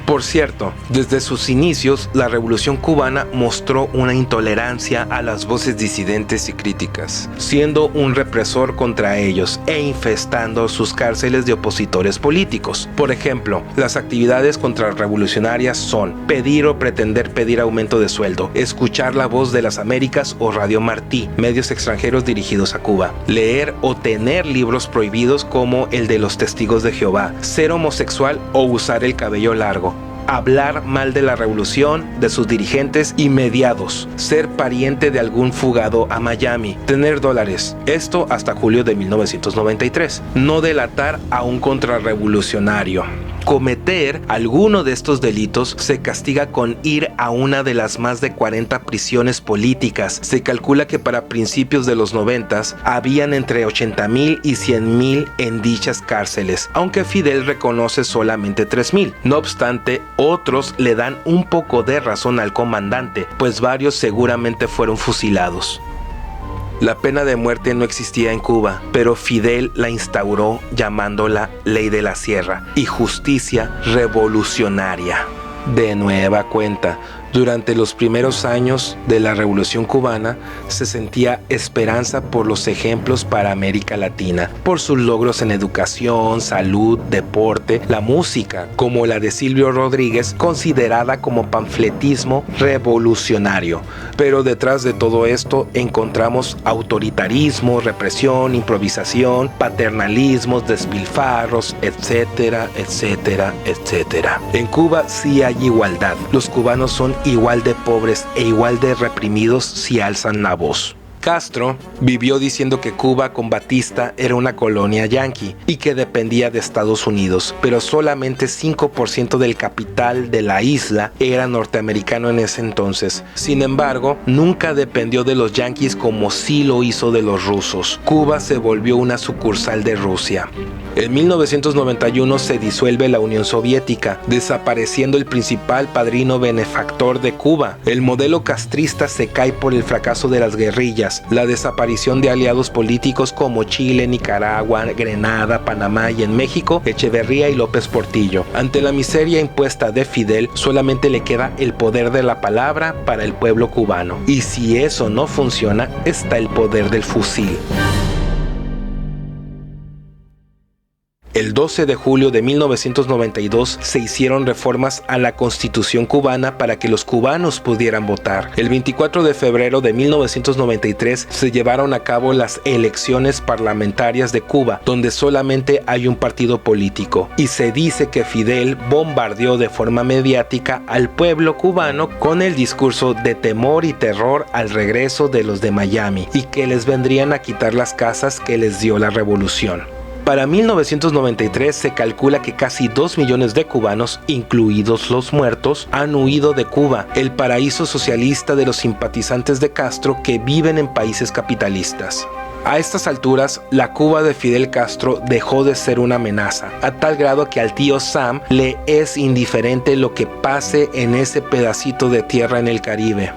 Por cierto, desde sus inicios, la Revolución Cubana mostró una intolerancia a las voces disidentes y críticas, siendo un represor contra ellos e infestando sus cárceles de opositores políticos. Por ejemplo, las actividades contrarrevolucionarias son pedir o pretender pedir aumento de sueldo, escuchar La Voz de las Américas o Radio Martí, medios extranjeros dirigidos a Cuba, leer o tener libros prohibidos como el de los Testigos de Jehová, ser homosexual o usar el cabello largo, hablar mal de la revolución, de sus dirigentes y mediados, ser pariente de algún fugado a Miami, tener dólares, esto hasta julio de 1993, no delatar a un contrarrevolucionario. Cometer alguno de estos delitos se castiga con ir a una de las más de 40 prisiones políticas. Se calcula que para principios de los 90 habían entre 80,000 y 100,000 en dichas cárceles, aunque Fidel reconoce solamente 3,000. No obstante, otros le dan un poco de razón al comandante, pues varios seguramente fueron fusilados. La pena de muerte no existía en Cuba, pero Fidel la instauró llamándola Ley de la Sierra y Justicia Revolucionaria. De nueva cuenta, Durante los primeros años de la Revolución Cubana se sentía esperanza por los ejemplos para América Latina, por sus logros en educación, salud, deporte, la música, como la de Silvio Rodríguez, considerada como panfletismo revolucionario. Pero detrás de todo esto encontramos autoritarismo, represión, improvisación, paternalismos, despilfarros, etcétera, etcétera, etcétera. En Cuba sí hay igualdad. Los cubanos son igual de pobres e igual de reprimidos si alzan la voz. Castro vivió diciendo que Cuba con Batista era una colonia yanqui y que dependía de Estados Unidos, pero solamente 5% del capital de la isla era norteamericano en ese entonces. Sin embargo, nunca dependió de los yanquis como sí lo hizo de los rusos. Cuba se volvió una sucursal de Rusia. En 1991 se disuelve la Unión Soviética, desapareciendo el principal padrino benefactor de Cuba. El modelo castrista se cae por el fracaso de las guerrillas, la desaparición de aliados políticos como Chile, Nicaragua, Grenada, Panamá y en México, Echeverría y López Portillo. Ante la miseria impuesta de Fidel, solamente le queda el poder de la palabra para el pueblo cubano. Y si eso no funciona, está el poder del fusil. El 12 de julio de 1992 se hicieron reformas a la Constitución cubana para que los cubanos pudieran votar. El 24 de febrero de 1993 se llevaron a cabo las elecciones parlamentarias de Cuba, donde solamente hay un partido político. Y se dice que Fidel bombardeó de forma mediática al pueblo cubano con el discurso de temor y terror al regreso de los de Miami y que les vendrían a quitar las casas que les dio la revolución. Para 1993 se calcula que casi 2 millones de cubanos, incluidos los muertos, han huido de Cuba, el paraíso socialista de los simpatizantes de Castro que viven en países capitalistas. A estas alturas, la Cuba de Fidel Castro dejó de ser una amenaza, a tal grado que al tío Sam le es indiferente lo que pase en ese pedacito de tierra en el Caribe.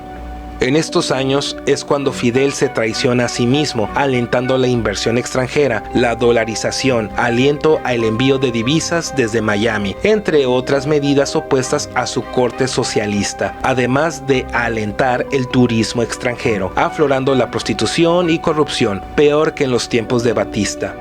En estos años es cuando Fidel se traiciona a sí mismo, alentando la inversión extranjera, la dolarización, aliento al envío de divisas desde Miami, entre otras medidas opuestas a su corte socialista, además de alentar el turismo extranjero, aflorando la prostitución y corrupción, peor que en los tiempos de Batista.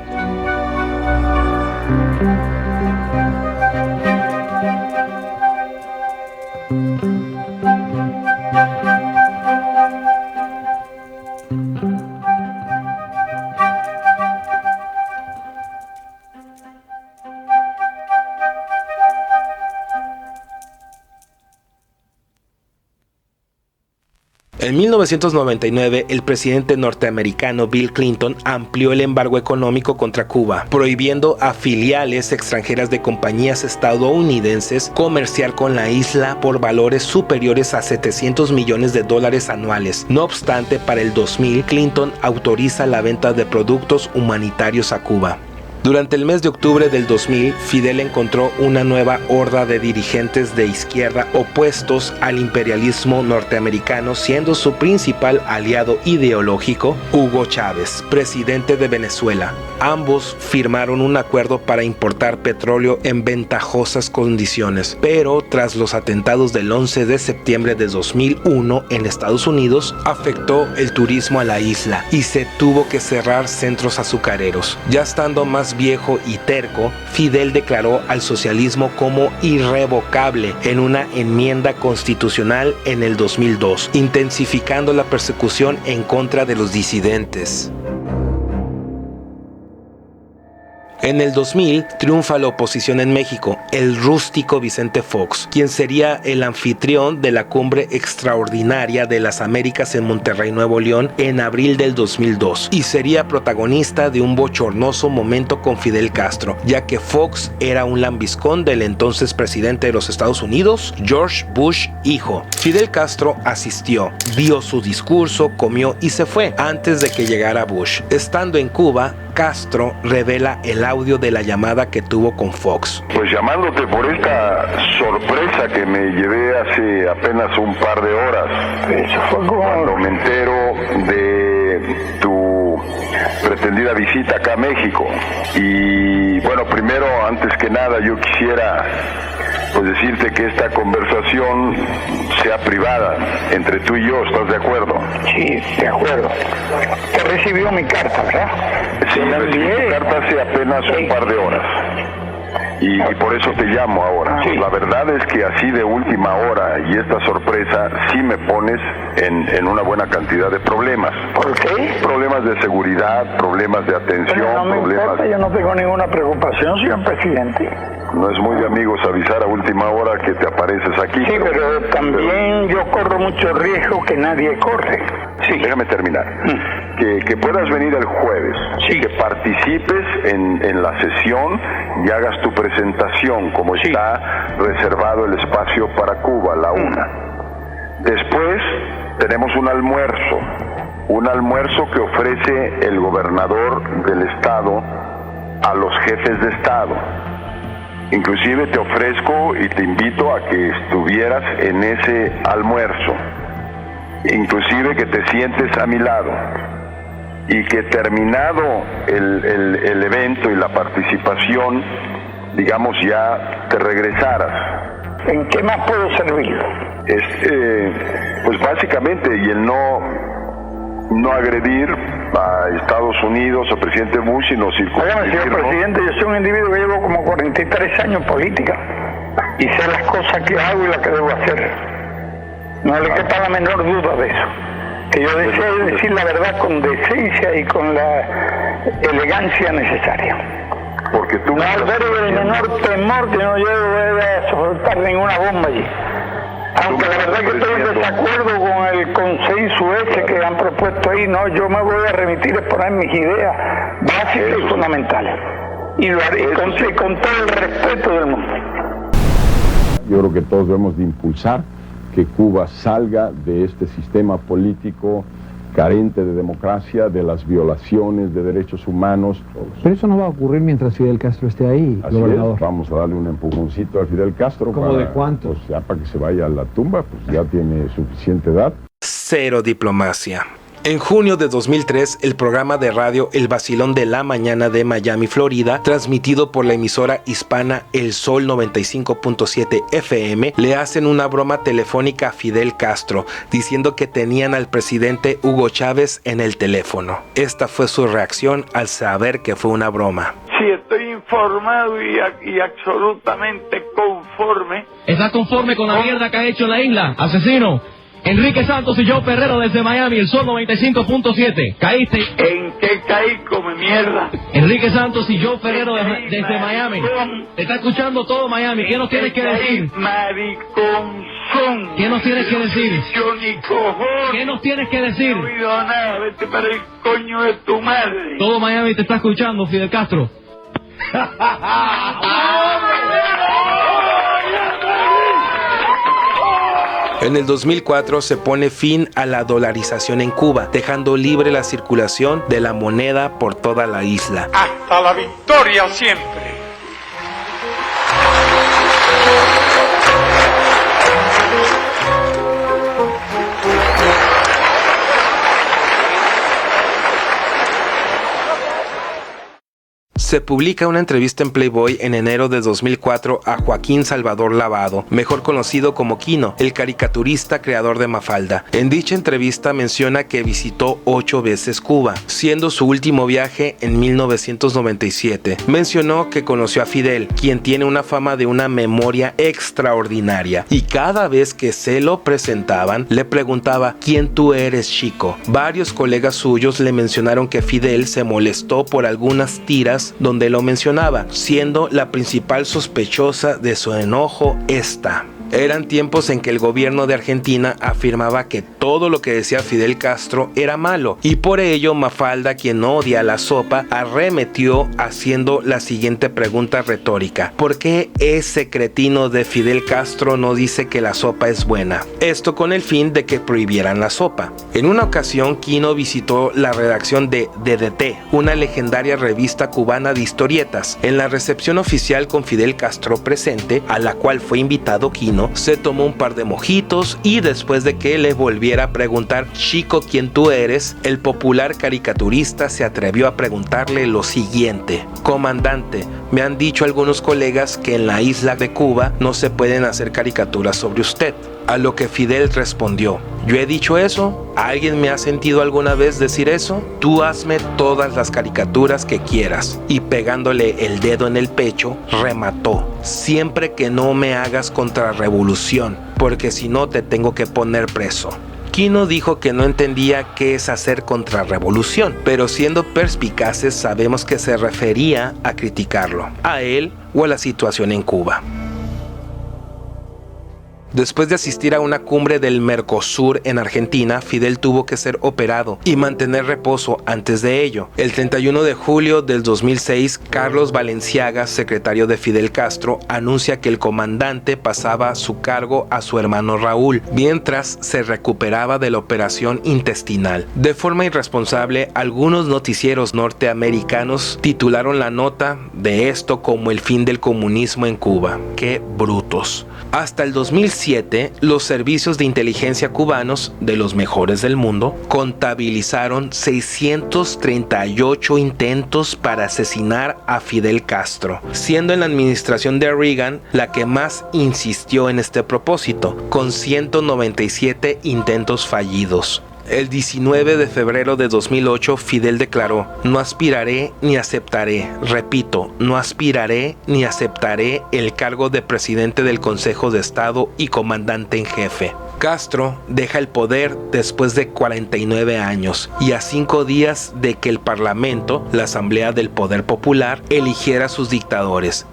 En 1999, el presidente norteamericano Bill Clinton amplió el embargo económico contra Cuba, prohibiendo a filiales extranjeras de compañías estadounidenses comerciar con la isla por valores superiores a $700 millones anuales. No obstante, para el 2000, Clinton autoriza la venta de productos humanitarios a Cuba. Durante el mes de octubre del 2000, Fidel encontró una nueva horda de dirigentes de izquierda opuestos al imperialismo norteamericano, siendo su principal aliado ideológico Hugo Chávez, presidente de Venezuela. Ambos firmaron un acuerdo para importar petróleo en ventajosas condiciones, pero tras los atentados del 11 de septiembre de 2001 en Estados Unidos, afectó el turismo a la isla y se tuvo que cerrar centros azucareros. Ya estando más viejo y terco, Fidel declaró al socialismo como irrevocable en una enmienda constitucional en el 2002, intensificando la persecución en contra de los disidentes. En el 2000 triunfa la oposición en México, el rústico Vicente Fox, quien sería el anfitrión de la Cumbre Extraordinaria de las Américas en Monterrey, Nuevo León, en abril del 2002, y sería protagonista de un bochornoso momento con Fidel Castro, ya que Fox era un lambiscón del entonces presidente de los Estados Unidos, George Bush hijo. Fidel Castro asistió, dio su discurso, comió y se fue antes de que llegara Bush. Estando en Cuba, Castro revela el audio de la llamada que tuvo con Fox. Pues llamándote por esta sorpresa que me llevé hace apenas un par de horas. Eso fue cuando me entero de tu pretendida visita acá a México. Y bueno, primero, antes que nada, yo quisiera pues decirte que esta conversación sea privada entre tú y yo, ¿estás de acuerdo? Sí, de acuerdo. Te recibió mi carta, ¿verdad? Sí, recibí tu carta hace apenas un par de horas. Y por eso te llamo ahora. Sí. La verdad es que así de última hora y esta sorpresa sí me pones en una buena cantidad de problemas. ¿Por qué? Problemas de seguridad, problemas de atención, Pero no me problemas... importa, yo no tengo ninguna preocupación, señor presidente. No es muy de amigos avisar a última hora que te apareces aquí. Sí, pero también yo corro mucho riesgo que nadie corre. Sí. Déjame terminar. Que puedas venir el jueves, Sí. que participes en la sesión y hagas tu presentación, como Sí. está reservado el espacio para Cuba, la 1. Después tenemos un almuerzo que ofrece el gobernador del estado a los jefes de estado. Inclusive te ofrezco y te invito a que estuvieras en ese almuerzo, inclusive que te sientes a mi lado y que terminado el evento y la participación, digamos, ya te regresaras. ¿En qué más puedo servir? Pues básicamente, y el no agredir a Estados Unidos, al presidente Bush, sino Óigame, circunscribirnos. señor presidente, yo soy un individuo que llevo como 43 años en política y sé las cosas que hago y las que debo hacer. No le quepa la menor duda de eso. Que yo deseo decir la verdad con decencia y con la elegancia necesaria. Porque tú No albergo el menor temor que no lleve a soltar ninguna bomba allí. Aunque la verdad que estoy en desacuerdo con el consenso ese que han propuesto ahí, no, yo me voy a remitir a poner mis ideas básicas y fundamentales. Y lo haré con todo el respeto del mundo. Yo creo que todos debemos de impulsar que Cuba salga de este sistema político carente de democracia, de las violaciones de derechos humanos. Pero eso no va a ocurrir mientras Fidel Castro esté ahí, Así gobernador. es, vamos a darle un empujoncito a Fidel Castro. ¿Cómo de cuánto? Pues ya para que se vaya a la tumba, pues ya tiene suficiente edad. Cero diplomacia. En junio de 2003, el programa de radio El Vacilón de la Mañana de Miami, Florida, transmitido por la emisora hispana El Sol 95.7 FM, le hacen una broma telefónica a Fidel Castro, diciendo que tenían al presidente Hugo Chávez en el teléfono. Esta fue su reacción al saber que fue una broma. Sí, estoy informado y absolutamente conforme. ¿Estás conforme con la mierda que ha hecho en la isla, asesino? Enrique Santos y yo Ferrero desde Miami, El Sol 95.7. ¿Caíste? ¿En qué caí, come mierda? Enrique Santos y yo Ferrero desde Miami. Te está escuchando todo Miami. ¿Qué nos tienes que decir? Mariconzón. ¿Qué nos tienes que decir? Yo ni cojones. ¿Qué nos tienes que decir? No he oído nada. Vete para el coño de tu madre. Todo Miami te está escuchando, Fidel Castro. En el 2004 se pone fin a la dolarización en Cuba, dejando libre la circulación de la moneda por toda la isla. Hasta la victoria siempre. Se publica una entrevista en Playboy en enero de 2004 a Joaquín Salvador Lavado, mejor conocido como Quino, el caricaturista creador de Mafalda. En dicha entrevista menciona que visitó 8 veces Cuba, siendo su último viaje en 1997. Mencionó que conoció a Fidel, quien tiene una fama de una memoria extraordinaria, y cada vez que se lo presentaban, le preguntaba ¿quién tú eres, chico? Varios colegas suyos le mencionaron que Fidel se molestó por algunas tiras donde lo mencionaba, siendo la principal sospechosa de su enojo esta. Eran tiempos en que el gobierno de Argentina afirmaba que todo lo que decía Fidel Castro era malo, y por ello Mafalda, quien odia la sopa, arremetió haciendo la siguiente pregunta retórica: ¿por qué ese cretino de Fidel Castro no dice que la sopa es buena? Esto con el fin de que prohibieran la sopa. En una ocasión, Quino visitó la redacción de DDT, una legendaria revista cubana de historietas. En la recepción oficial con Fidel Castro presente, a la cual fue invitado Quino, vino, se tomó un par de mojitos y después de que le volviera a preguntar, chico, ¿quién tú eres?, el popular caricaturista se atrevió a preguntarle lo siguiente: comandante, me han dicho algunos colegas que en la isla de Cuba no se pueden hacer caricaturas sobre usted. A lo que Fidel respondió: ¿yo he dicho eso? ¿Alguien me ha sentido alguna vez decir eso? Tú hazme todas las caricaturas que quieras. Y pegándole el dedo en el pecho, remató: siempre que no me hagas contrarrevolución, porque si no te tengo que poner preso. Quino dijo que no entendía qué es hacer contrarrevolución, pero siendo perspicaces sabemos que se refería a criticarlo, a él o a la situación en Cuba. Después de asistir a una cumbre del Mercosur en Argentina, Fidel tuvo que ser operado y mantener reposo antes de ello. El 31 de julio del 2006, Carlos Balenciaga, secretario de Fidel Castro, anuncia que el comandante pasaba su cargo a su hermano Raúl, mientras se recuperaba de la operación intestinal. De forma irresponsable, algunos noticieros norteamericanos titularon la nota de esto como el fin del comunismo en Cuba. ¡Qué brutos! Hasta el 2007, los servicios de inteligencia cubanos, de los mejores del mundo, contabilizaron 638 intentos para asesinar a Fidel Castro, siendo en la administración de Reagan la que más insistió en este propósito, con 197 intentos fallidos. El 19 de febrero de 2008, Fidel declaró: no aspiraré ni aceptaré, repito, no aspiraré ni aceptaré el cargo de presidente del Consejo de Estado y comandante en jefe. Castro deja el poder después de 49 años y a 5 días de que el Parlamento, la Asamblea del Poder Popular, eligiera a sus dictadores,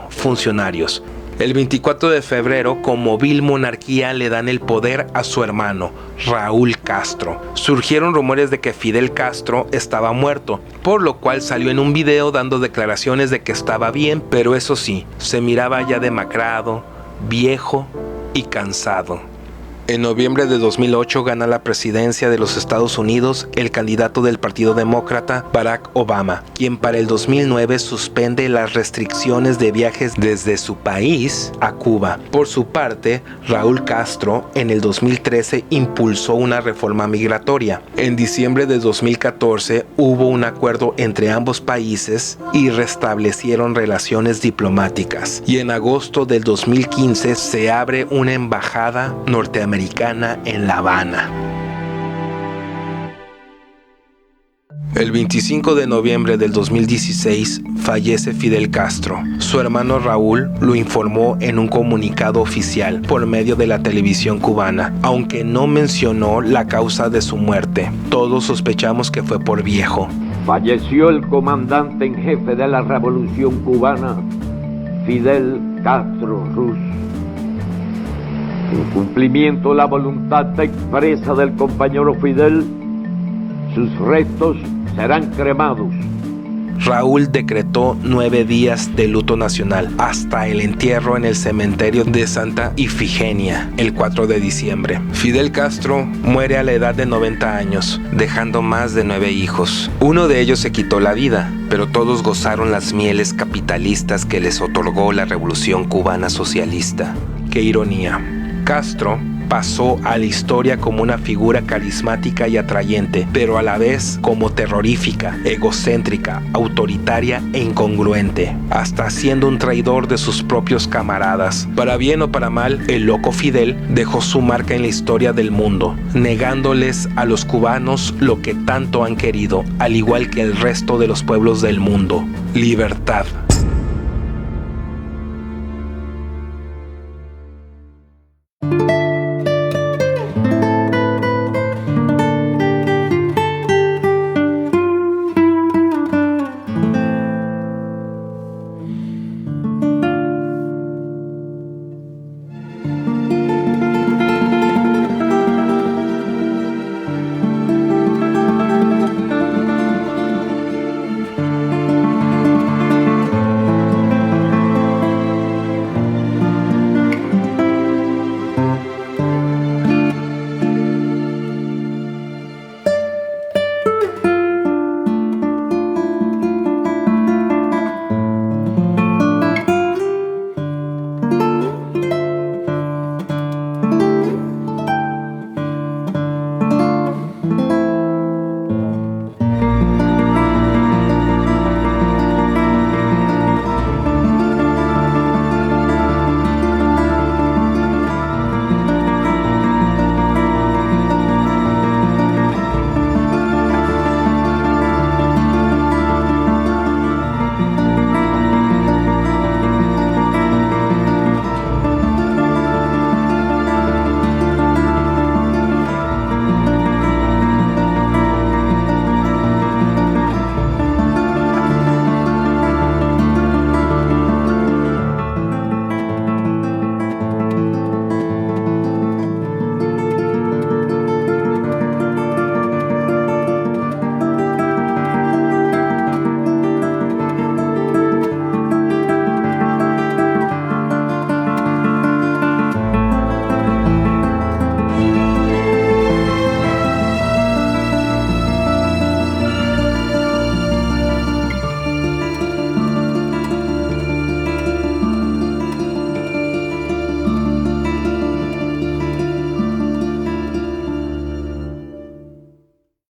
funcionarios. El 24 de febrero, como vil monarquía, le dan el poder a su hermano, Raúl Castro. Surgieron rumores de que Fidel Castro estaba muerto, por lo cual salió en un video dando declaraciones de que estaba bien, pero eso sí, se miraba ya demacrado, viejo y cansado. En noviembre de 2008 gana la presidencia de los Estados Unidos el candidato del Partido Demócrata, Barack Obama, quien para el 2009 suspende las restricciones de viajes desde su país a Cuba. Por su parte, Raúl Castro en el 2013 impulsó una reforma migratoria. En diciembre de 2014 hubo un acuerdo entre ambos países y restablecieron relaciones diplomáticas. Y en agosto del 2015 se abre una embajada norteamericana en La Habana. El 25 de noviembre del 2016 fallece Fidel Castro. Su hermano Raúl lo informó en un comunicado oficial por medio de la televisión cubana, aunque no mencionó la causa de su muerte. Todos sospechamos que fue por viejo. Falleció el comandante en jefe de la Revolución Cubana, Fidel Castro Ruz. En cumplimiento de la voluntad expresa del compañero Fidel, sus restos serán cremados. Raúl decretó 9 días de luto nacional hasta el entierro en el cementerio de Santa Ifigenia el 4 de diciembre. Fidel Castro muere a la edad de 90 años, dejando más de 9 hijos. Uno de ellos se quitó la vida, pero todos gozaron las mieles capitalistas que les otorgó la Revolución Cubana Socialista. ¡Qué ironía! Castro pasó a la historia como una figura carismática y atrayente, pero a la vez como terrorífica, egocéntrica, autoritaria e incongruente, hasta siendo un traidor de sus propios camaradas. Para bien o para mal, el loco Fidel dejó su marca en la historia del mundo, negándoles a los cubanos lo que tanto han querido, al igual que el resto de los pueblos del mundo: libertad.